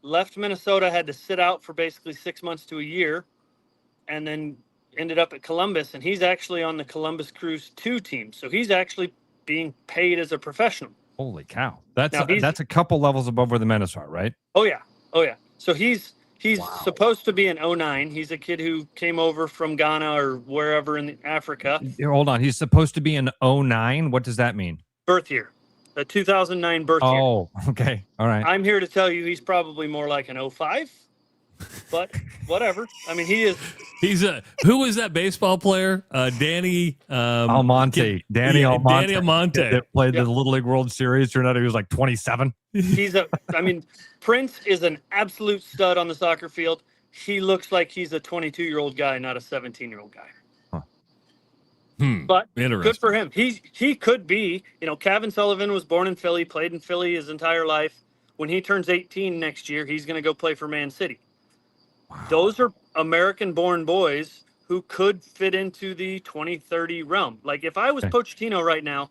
left Minnesota, had to sit out for basically 6 months to a year, and then ended up at Columbus, and he's actually on the Columbus Crews 2 team. So he's actually being paid as a professional. Holy cow. That's Now, that's a couple levels above where the Menace are, right? Oh yeah. So he's supposed to be an 09. He's a kid who came over from Ghana or wherever in Africa. Here, hold on. He's supposed to be an 09. What does that mean? Birth year, a 2009 birth year. Oh, okay. All right. I'm here to tell you he's probably more like an 05, but whatever. I mean, he is. He's who was that baseball player? Danny Almonte. Danny Almonte. Danny Almonte. That played the Little League World Series. Turned out he was like 27. Prince is an absolute stud on the soccer field. He looks like he's a 22-year-old guy, not a 17-year-old guy. But good for him. He could be, Kevin Sullivan was born in Philly, played in Philly his entire life. When he turns 18 next year, he's going to go play for Man City. Wow. Those are American-born boys who could fit into the 2030 realm. Like, if I was Pochettino right now,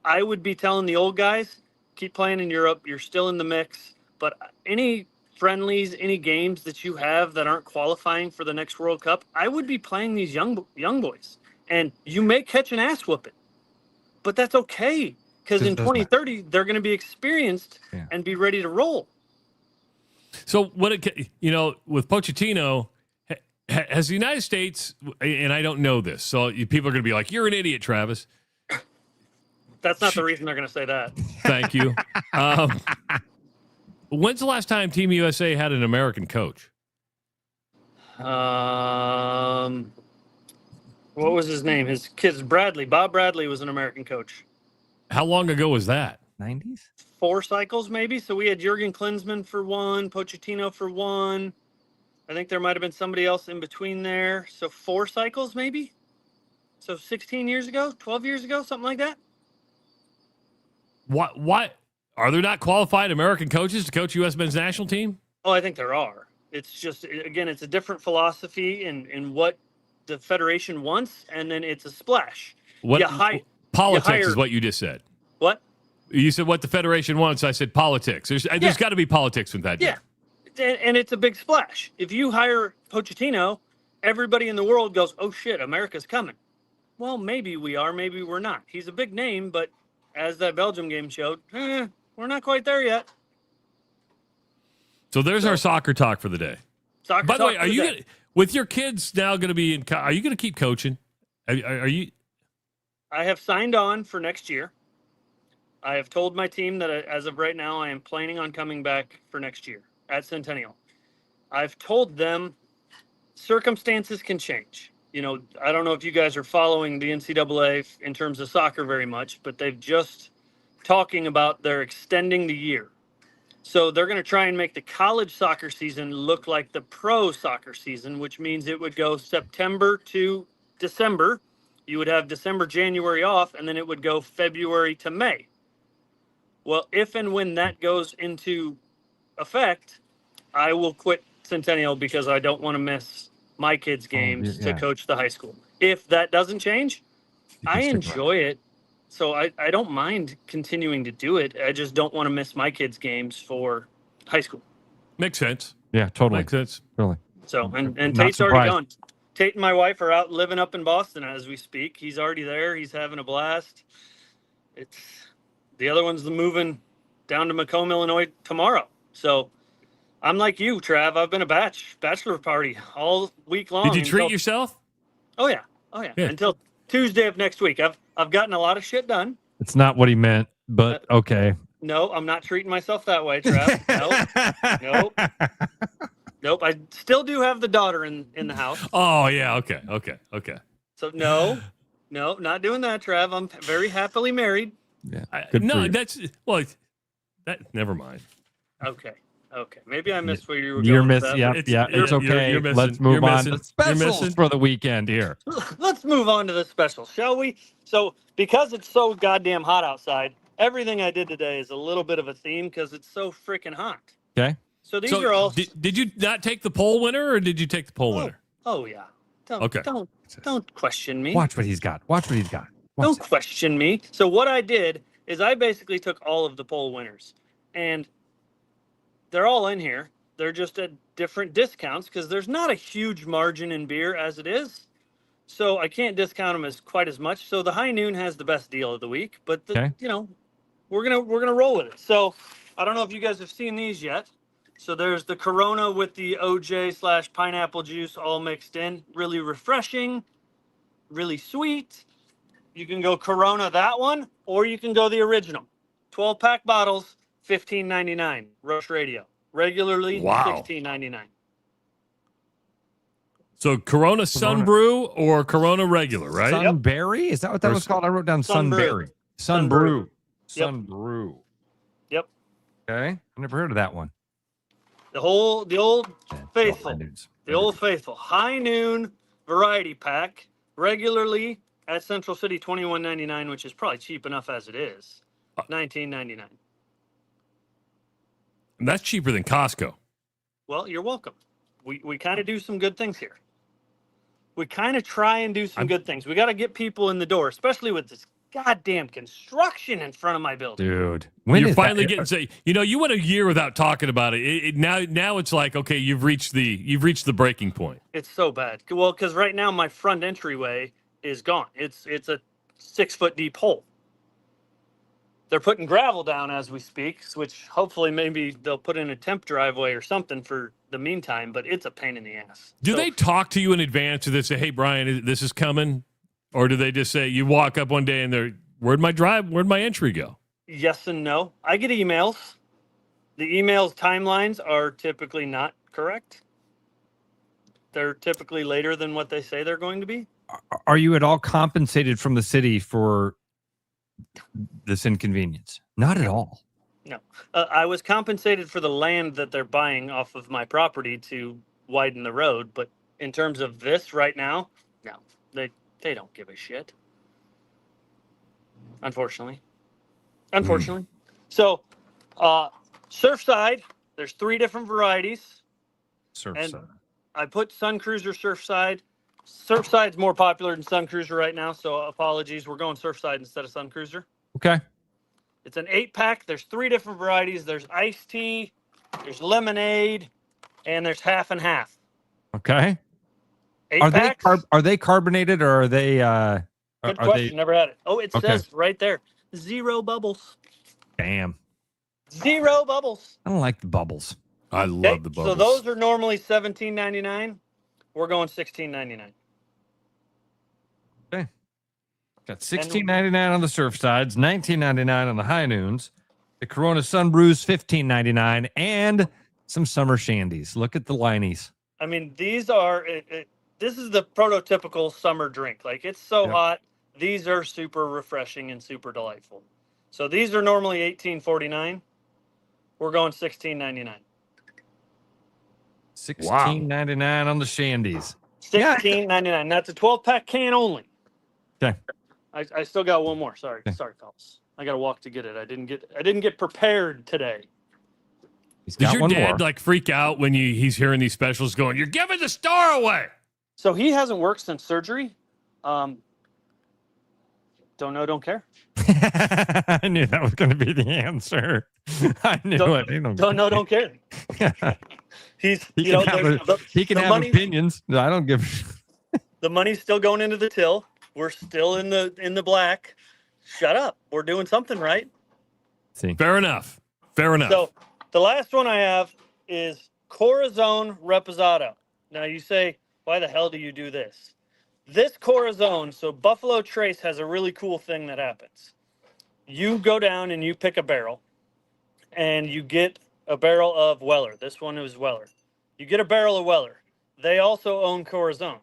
I would be telling the old guys, keep playing in Europe. You're still in the mix. But any friendlies, any games that you have that aren't qualifying for the next World Cup, I would be playing these young boys. And you may catch an ass whooping, but that's okay. Because in 2030, they're going to be experienced and be ready to roll. So with Pochettino, has the United States, and I don't know this, so people are going to be like, you're an idiot, Travis. That's not the reason they're going to say that. Thank you. When's the last time Team USA had an American coach? What was his name? His kid's Bradley. Bob Bradley was an American coach. How long ago was that? 90s? 4 cycles, maybe. So we had Jurgen Klinsmann for 1, Pochettino for 1. I think there might have been somebody else in between there. So 4 cycles, maybe. So 16 years ago, 12 years ago, something like that. What? Are there not qualified American coaches to coach U.S. men's national team? Oh, I think there are. It's just, again, it's a different philosophy in what the federation wants, and then it's a splash. Politics is what you just said. What? You said what the federation wants. I said politics. There's got to be politics with that. Yeah, and it's a big splash. If you hire Pochettino, everybody in the world goes, oh, shit, America's coming. Well, maybe we are, maybe we're not. He's a big name, but as that Belgium game showed, we're not quite there yet. So there's our soccer talk for the day. By the way, are you gonna, with your kids now going to be in? Are you going to keep coaching? Are you? I have signed on for next year. I have told my team that as of right now, I am planning on coming back for next year at Centennial. I've told them circumstances can change. I don't know if you guys are following the NCAA in terms of soccer very much, but they've just talking about they're extending the year. So they're going to try and make the college soccer season look like the pro soccer season, which means it would go September to December. You would have December, January off, and then it would go February to May. Well, if and when that goes into effect, I will quit Centennial because I don't want to miss my kids' games to coach the high school. If that doesn't change, I enjoy it. So I don't mind continuing to do it. I just don't want to miss my kids' games for high school. Makes sense. Yeah, totally. Makes sense. Totally. So, and Tate's already gone. Tate and my wife are out living up in Boston as we speak. He's already there. He's having a blast. The other one's moving down to Macomb, Illinois tomorrow. So I'm like you, Trav. I've been a bachelor party all week long. Did you treat yourself? Oh yeah. Until Tuesday of next week. I've gotten a lot of shit done. It's not what he meant, but okay. No, I'm not treating myself that way, Trav. Nope. I still do have the daughter in the house. Oh yeah. Okay. So no, not doing that, Trav. I'm very happily married. Yeah. Never mind. Okay. Maybe I missed where you were You're going. missing. Yeah. It's okay. Let's move on. The specials for the weekend here. Let's move on to the special, shall we? So, because it's so goddamn hot outside, everything I did today is a little bit of a theme because it's so freaking hot. Okay. So these are all. Did you not take the poll winner, or did you take the poll winner? Oh yeah. Don't question me. Watch what he's got. Don't question me. So what I did is I basically took all of the poll winners, and they're all in here. They're just at different discounts because there's not a huge margin in beer as it is. so I can't discount them as quite as much. So the High Noon has the best deal of the week, but you know, we're gonna roll with it. So I don't know if you guys have seen these yet. So there's the Corona with the OJ/pineapple juice all mixed in, really refreshing, really sweet. You can go Corona that one, or you can go the original, 12-pack bottles, $15.99. Rush Radio, regularly $16.99. So Corona Sunbrew or Corona regular, right? Sunberry? Is that what that was called? I wrote down Sunberry. Sunbrew. Sunbrew. Yep. Okay. I've never heard of that one. The old faithful. The old faithful. High Noon variety pack, regularly at Central City, $21.99, which is probably cheap enough as it is. $19.99. And that's cheaper than Costco. Well, you're welcome. We kind of do some good things here. We kind of try and do some good things. We got to get people in the door, especially with this goddamn construction in front of my building. Dude, You're finally getting say, you know, you went a year without talking about it. Now it's like, okay, you've reached the breaking point. It's so bad. Well, because right now my front entryway is gone. It's a 6-foot deep hole. They're putting gravel down as we speak, which hopefully maybe they'll put in a temp driveway or something for the meantime, but it's a pain in the ass. Do they talk to you in advance? Do they say, hey, Brian, this is coming? Or do they just say, you walk up one day and they're, where'd my entry go? Yes and no. I get emails. The emails timelines are typically not correct. They're typically later than what they say they're going to be. Are you at all compensated from the city for this inconvenience? Not at all. No. I was compensated for the land that they're buying off of my property to widen the road, but in terms of this right now, no. They don't give a shit. Unfortunately. So, Surfside, there's 3 different varieties. Surfside. And I put Sun Cruiser Surfside. Surfside's more popular than Sun Cruiser right now, so apologies. We're going Surfside instead of Sun Cruiser. Okay. It's an 8-pack. There's 3 different varieties. There's iced tea, there's lemonade, and there's half and half. Okay. 8 Are packs? are they carbonated or are they Good question. Never had it. Oh, it Okay. says right there, 0 bubbles. Damn. 0 bubbles. I don't like the bubbles. I love the bubbles. So those are normally $17.99. We're going $16.99. Okay. Got $16.99 on the Surfsides, $19.99 on the High Noons, the Corona Sun Brews, $15.99, and some summer shandies. Look at the lineies. I mean, these are this is the prototypical summer drink. Like, it's so hot. These are super refreshing and super delightful. So these are normally $18.49. We're going $16.99. $16.99 on the shandies. $16.99. That's a 12-pack can only. Okay. I still got one more. Sorry, fellas. I got to walk to get it. I didn't get prepared today. Does your dad like freak out when he's hearing these specials going, you're giving the star away? So he hasn't worked since surgery. Don't know, don't care. I knew that was going to be the answer. I knew it. Don't know, don't care. He can have opinions. I don't give. The money's still going into the till. We're still in the black. Shut up. We're doing something right. See. Fair enough. So the last one I have is Corazon Reposado. Now you say, why the hell do you do this? This Corazon, so Buffalo Trace has a really cool thing that happens. You go down and you pick a barrel, and you get a barrel of Weller. This one is Weller. You get a barrel of Weller. They also own Corazon.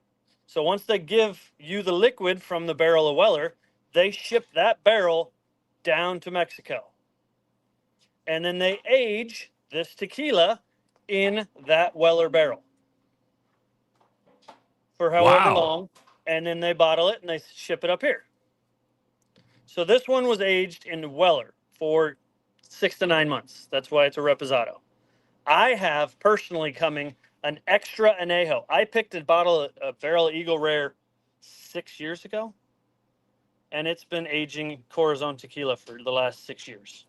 So once they give you the liquid from the barrel of Weller, they ship that barrel down to Mexico. And then they age this tequila in that Weller barrel for however long. And then they bottle it and they ship it up here. So this one was aged in Weller for 6 to 9 months. That's why it's a Reposado. I have personally coming an extra añejo. I picked a barrel of Eagle Rare 6 years ago, and it's been aging Corazon tequila for the last 6 years.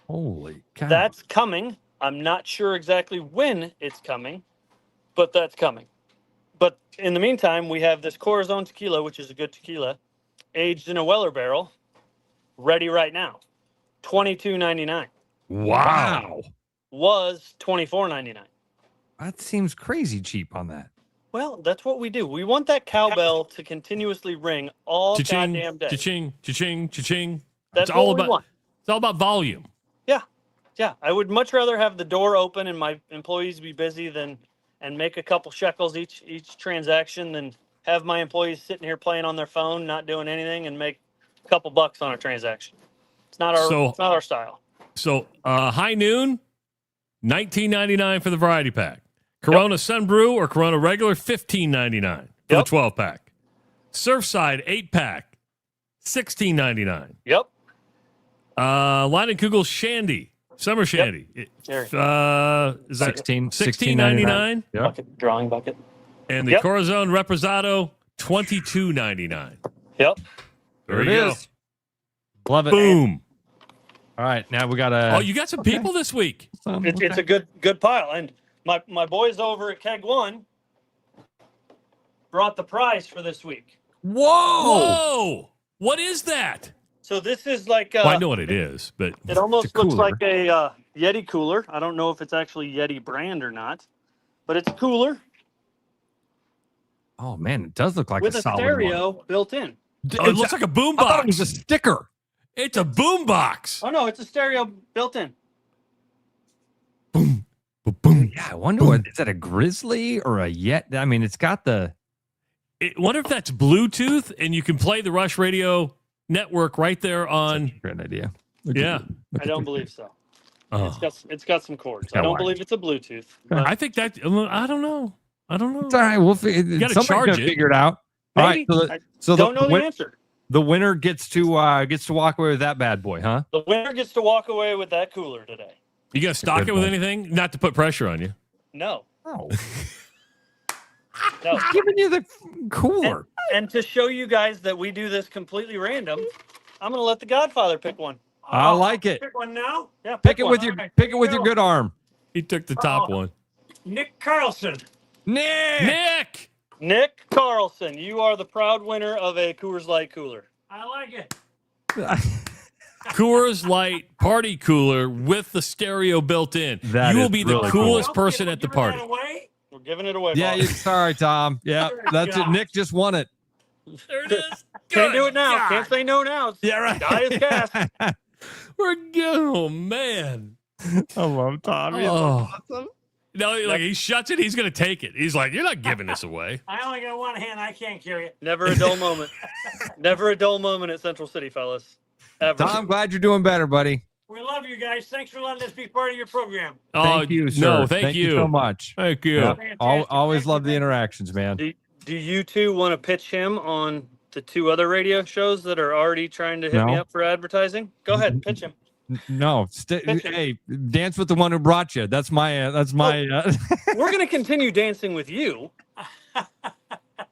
Holy cow. That's coming. I'm not sure exactly when it's coming, but that's coming. But in the meantime, we have this Corazon tequila, which is a good tequila, aged in a Weller barrel, ready right now. $22.99. Wow. Was $24.99. That seems crazy cheap on that. Well, that's what we do. We want that cowbell to continuously ring all Cha-ching, goddamn day. cha-ching, cha-ching, cha-ching. That's It's all what we about. want. It's all about volume. Yeah. Yeah. I would much rather have the door open and my employees be busy and make a couple shekels each transaction than have my employees sitting here playing on their phone, not doing anything, and make a couple bucks on a transaction. It's not our style. So high noon, $19.99 for the variety pack. Corona Sun Brew or Corona regular, $15.99 for the 12 pack. Surfside 8-pack, $16.99. Yep. Leinenkugel Shandy, Summer Shandy. Yep. Is that $16.99? Yep. Bucket, drawing bucket. And the Corazon Reposado, $22.99. Yep. There it you go. is. Love it. Boom. All right, now we got a. Oh, you got some people this week. It's a good pile. And my boys over at Keg One brought the prize for this week. Whoa! What is that? So this is like Well, I know what it is, but it almost it's a looks cooler. like a Yeti cooler. I don't know if it's actually Yeti brand or not, but it's a cooler Oh man, it does look like with a a solid stereo one. built in. Oh, it looks like a boom I thought box. it was a sticker. It's a boom box. Oh no, it's a stereo built in. Yeah, I wonder what is that, a Grizzly or a Yet? I mean, it's got the. I wonder if that's Bluetooth and you can play the Rush Radio network right there on. Great idea. Yeah. I don't believe so. Oh. It's got some cords. got I don't wires. believe it's a Bluetooth. I think that. I don't know. It's all right. We'll You gotta somebody's charge gonna it. figure it out. Maybe. All right. I So don't know the win- answer. The winner gets to walk away with that bad boy, huh? The winner gets to walk away with that cooler today. You gonna stock Good it with one. anything? Not to put pressure on you. No. Oh. No. Giving you the cooler. And to show you guys that we do this completely random, I'm gonna let the Godfather pick one. I like it. Pick one now? Yeah, Pick it one. with your All right, pick here it with we your go. good arm. He took the top one. Nick Carlson. Nick. Nick Carlson, you are the proud winner of a Coors Light cooler. I like it. Coors Light party cooler with the stereo built in. That you will is be the really coolest cool. person at the party. We're giving it away. Yeah, Bob. sorry, Tom. Yeah, that's it. Nick just won it. There it is. Can't do it now. God. Can't say no now. Yeah, right. Die is cast. We're good. Oh man. I love Tom. He's Oh. awesome. No, like he shuts it. He's gonna take it. He's like, "You're not giving this away." I only got one hand. I can't carry it. Never a dull moment. Never a dull moment at Central City, fellas. Ever. Tom, glad you're doing better, buddy. We love you guys. Thanks for letting us be part of your program. Thank you, sir. No, thank you so much. Thank you. Yeah, always love the interactions, man. Do you two want to pitch him on the two other radio shows that are already trying to hit me No. up for advertising? Go ahead, pitch him. No, hey, dance with the one who brought you. That's my. We're going to continue dancing with you,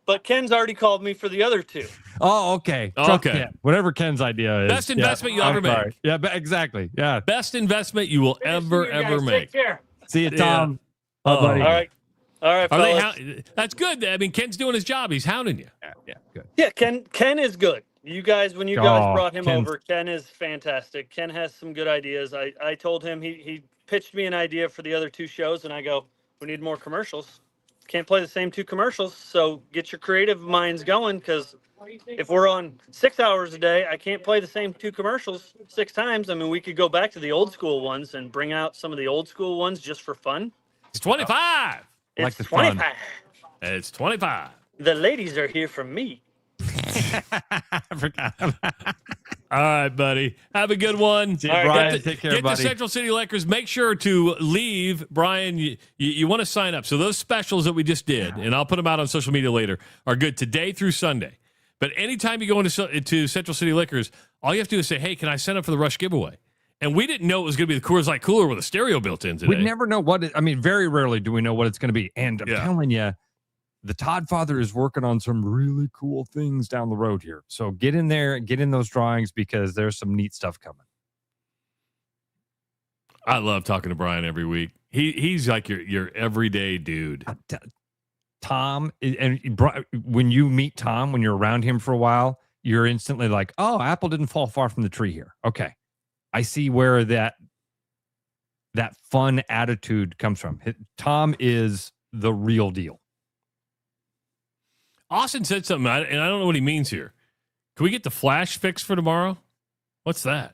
but Ken's already called me for the other two. Oh, okay. Oh, Trust okay. Ken. Whatever Ken's idea is. Best investment Yeah, you'll ever I'm sorry. make. Yeah, exactly. Yeah. Best investment you will ever make. Take care. See you, Yeah. Tom. Bye, Oh. buddy. All right. All right, Are they fellas. that's good. I mean, Ken's doing his job. He's hounding you. Yeah, good. Yeah, Ken is good. You guys, when you guys Oh, brought him Ken's- over, Ken is fantastic. Ken has some good ideas. I told him he pitched me an idea for the other two shows, and I go, we need more commercials. Can't play the same two commercials, so get your creative minds going, because if we're on 6 hours a day, I can't play the same two commercials 6 times. I mean, we could go back to the old school ones and bring out some of the old school ones just for fun. It's 25. It's like the fun. 25. It's 25. The ladies are here for me. I forgot. All right, buddy. Have a good one. See you, All right, Brian. get Take care, Get buddy. to Central City Lakers. Make sure to leave, Brian. You want to sign up. So those specials that we just did, and I'll put them out on social media later, are good today through Sunday. But anytime you go into Central City Lakers, all you have to do is say, "Hey, can I sign up for the Rush giveaway?" And we didn't know it was going to be the Coors Light cooler with a stereo built in today. We never know what I mean, very rarely do we know what it's going to be. And I'm telling you, the Todd father is working on some really cool things down the road here. So get in there, get in those drawings, because there's some neat stuff coming. I love talking to Brian every week. He's like your everyday dude. Tom, when you meet Tom, when you're around him for a while, you're instantly like, oh, apple didn't fall far from the tree here. Okay. I see where that fun attitude comes from. Tom is the real deal. Austin said something, and I don't know what he means here. Can we get the flash fixed for tomorrow? What's that?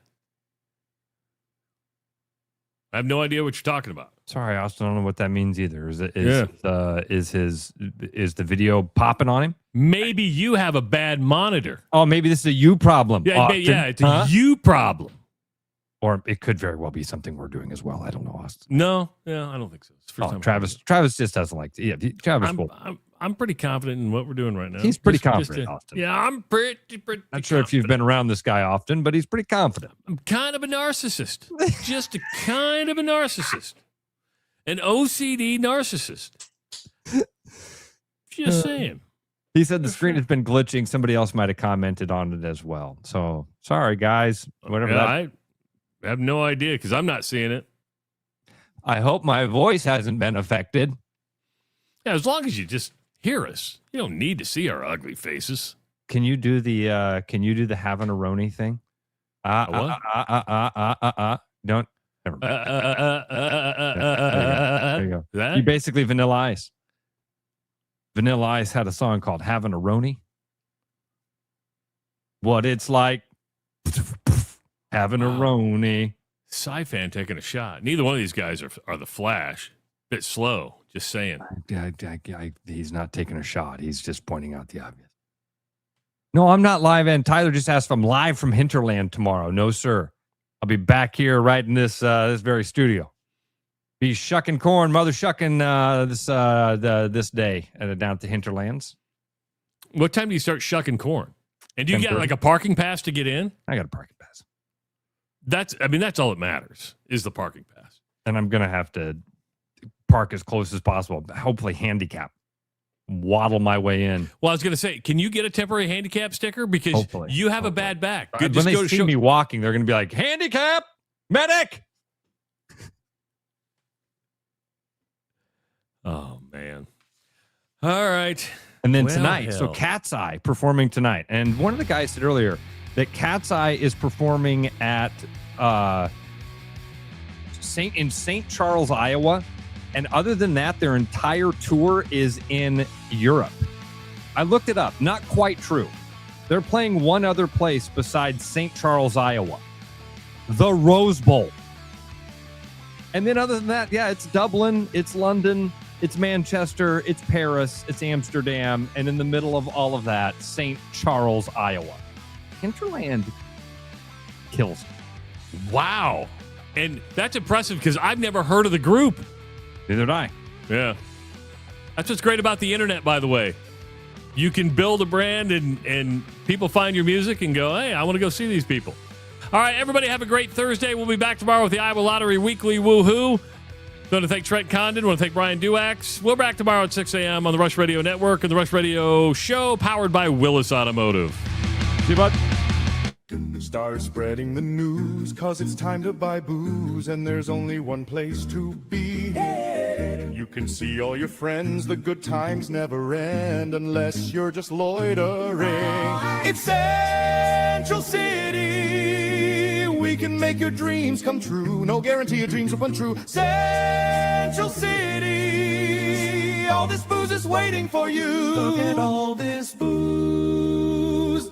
I have no idea what you're talking about. Sorry, Austin, I don't know what that means either. Is the video popping on him? Maybe you have a bad monitor. Oh, maybe this is a you problem. Yeah, Austin. yeah, it's a you problem. Or it could very well be something we're doing as well. I don't know, Austin. No, yeah, I don't think so. It's the first time Travis just doesn't like to. Yeah, Travis. I'm pretty confident in what we're doing right now. He's pretty confident, Austin. Yeah, I'm pretty Not sure if you've been around this guy often, but he's pretty confident. I'm kind of a narcissist. Just a kind of a narcissist. An OCD narcissist. Just saying. He said the screen has been glitching. Somebody else might have commented on it as well. So, sorry, guys. Whatever. I have no idea because I'm not seeing it. I hope my voice hasn't been affected. Yeah, as long as you just hear us. You don't need to see our ugly faces. Can you do the having a Roni thing? Don't. Never mind. There you go. That? You basically Vanilla Ice. Vanilla Ice had a song called Having a Roni. What it's like having a Roni. Sci-Fan taking a shot. Neither one of these guys are the Flash. Bit slow. Just saying. He's not taking a shot. He's just pointing out the obvious. No, I'm not live. And Tyler just asked if I'm live from Hinterland tomorrow. No, sir. I'll be back here right in this very studio. Be shucking corn, mother shucking this day down at the Hinterlands. What time do you start shucking corn? And do you get like a parking pass to get in? I got a parking pass. That's all that matters is the parking pass. And I'm gonna have to park as close as possible. Hopefully, handicap. Waddle my way in. Well, I was going to say, can you get a temporary handicap sticker because you have a bad back? When they see me walking, they're going to be like, handicap, medic. Oh, man. All right. And then tonight, so Cat's Eye performing tonight. And one of the guys said earlier that Cat's Eye is performing at St. Charles, Iowa. And other than that, their entire tour is in Europe. I looked it up. Not quite true. They're playing one other place besides St. Charles, Iowa. The Rose Bowl. And then other than that, yeah, it's Dublin, it's London, it's Manchester, it's Paris, it's Amsterdam, and in the middle of all of that, St. Charles, Iowa. Hinterland kills. Wow. And that's impressive because I've never heard of the group. Neither did I. Yeah. That's what's great about the internet, by the way. You can build a brand and people find your music and go, hey, I want to go see these people. All right, everybody have a great Thursday. We'll be back tomorrow with the Iowa Lottery Weekly Woohoo. Want to thank Trent Condon. Want to thank Brian Duax. We're back tomorrow at 6 a.m. on the Rush Radio Network and the Rush Radio Show powered by Willis Automotive. See you, bud. Start spreading the news, cause it's time to buy booze, and there's only one place to be. You can see all your friends, the good times never end unless you're just loitering. It's Central City. We can make your dreams come true. No guarantee your dreams will come true. Central City. All this booze is waiting for you. Look at all this booze.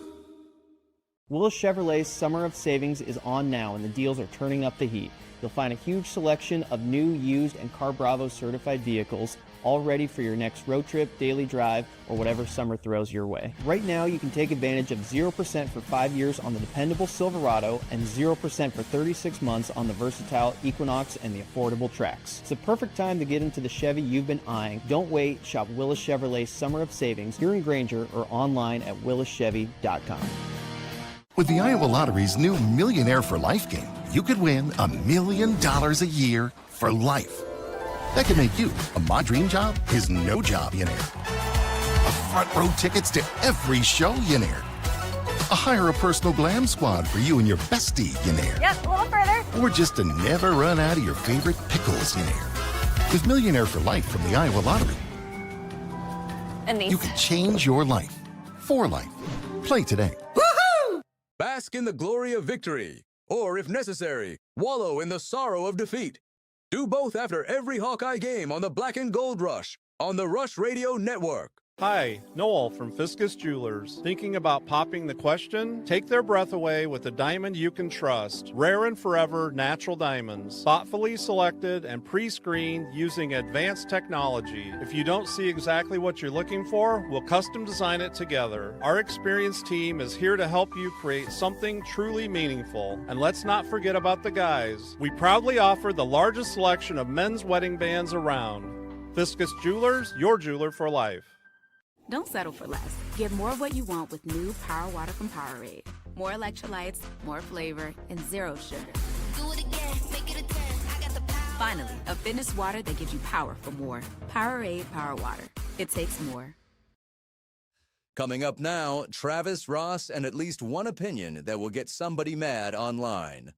Willis Chevrolet's Summer of Savings is on now, and the deals are turning up the heat. You'll find a huge selection of new, used, and Car Bravo certified vehicles, all ready for your next road trip, daily drive, or whatever summer throws your way. Right now, you can take advantage of 0% for 5 years on the dependable Silverado and 0% for 36 months on the versatile Equinox and the affordable Trax. It's the perfect time to get into the Chevy you've been eyeing. Don't wait. Shop Willis Chevrolet's Summer of Savings here in Granger or online at willischevy.com. With the Iowa Lottery's new Millionaire for Life game, you could win $1 million a year for life. That could make you a My Dream Job is No Job millionaire, a front row tickets to every show millionaire, a hire a personal glam squad for you and your bestie millionaire. Yep, a little further. Or just to never run out of your favorite pickles millionaire. With Millionaire for Life from the Iowa Lottery, Anise. You can change your life for life. Play today. Bask in the glory of victory, or if necessary, wallow in the sorrow of defeat. Do both after every Hawkeye game on the Black and Gold Rush on the Rush Radio Network. Hi, Noel from Fiscus Jewelers. Thinking about popping the question? Take their breath away with a diamond you can trust. Rare and forever natural diamonds. Thoughtfully selected and pre-screened using advanced technology. If you don't see exactly what you're looking for, we'll custom design it together. Our experienced team is here to help you create something truly meaningful. And let's not forget about the guys. We proudly offer the largest selection of men's wedding bands around. Fiscus Jewelers, your jeweler for life. Don't settle for less. Get more of what you want with new Power Water from Powerade. More electrolytes, more flavor, and zero sugar. Do it again, make it a 10. I got the power. Finally, a fitness water that gives you power for more. Powerade Power Water. It takes more. Coming up now, Travis, Ross, and at least one opinion that will get somebody mad online.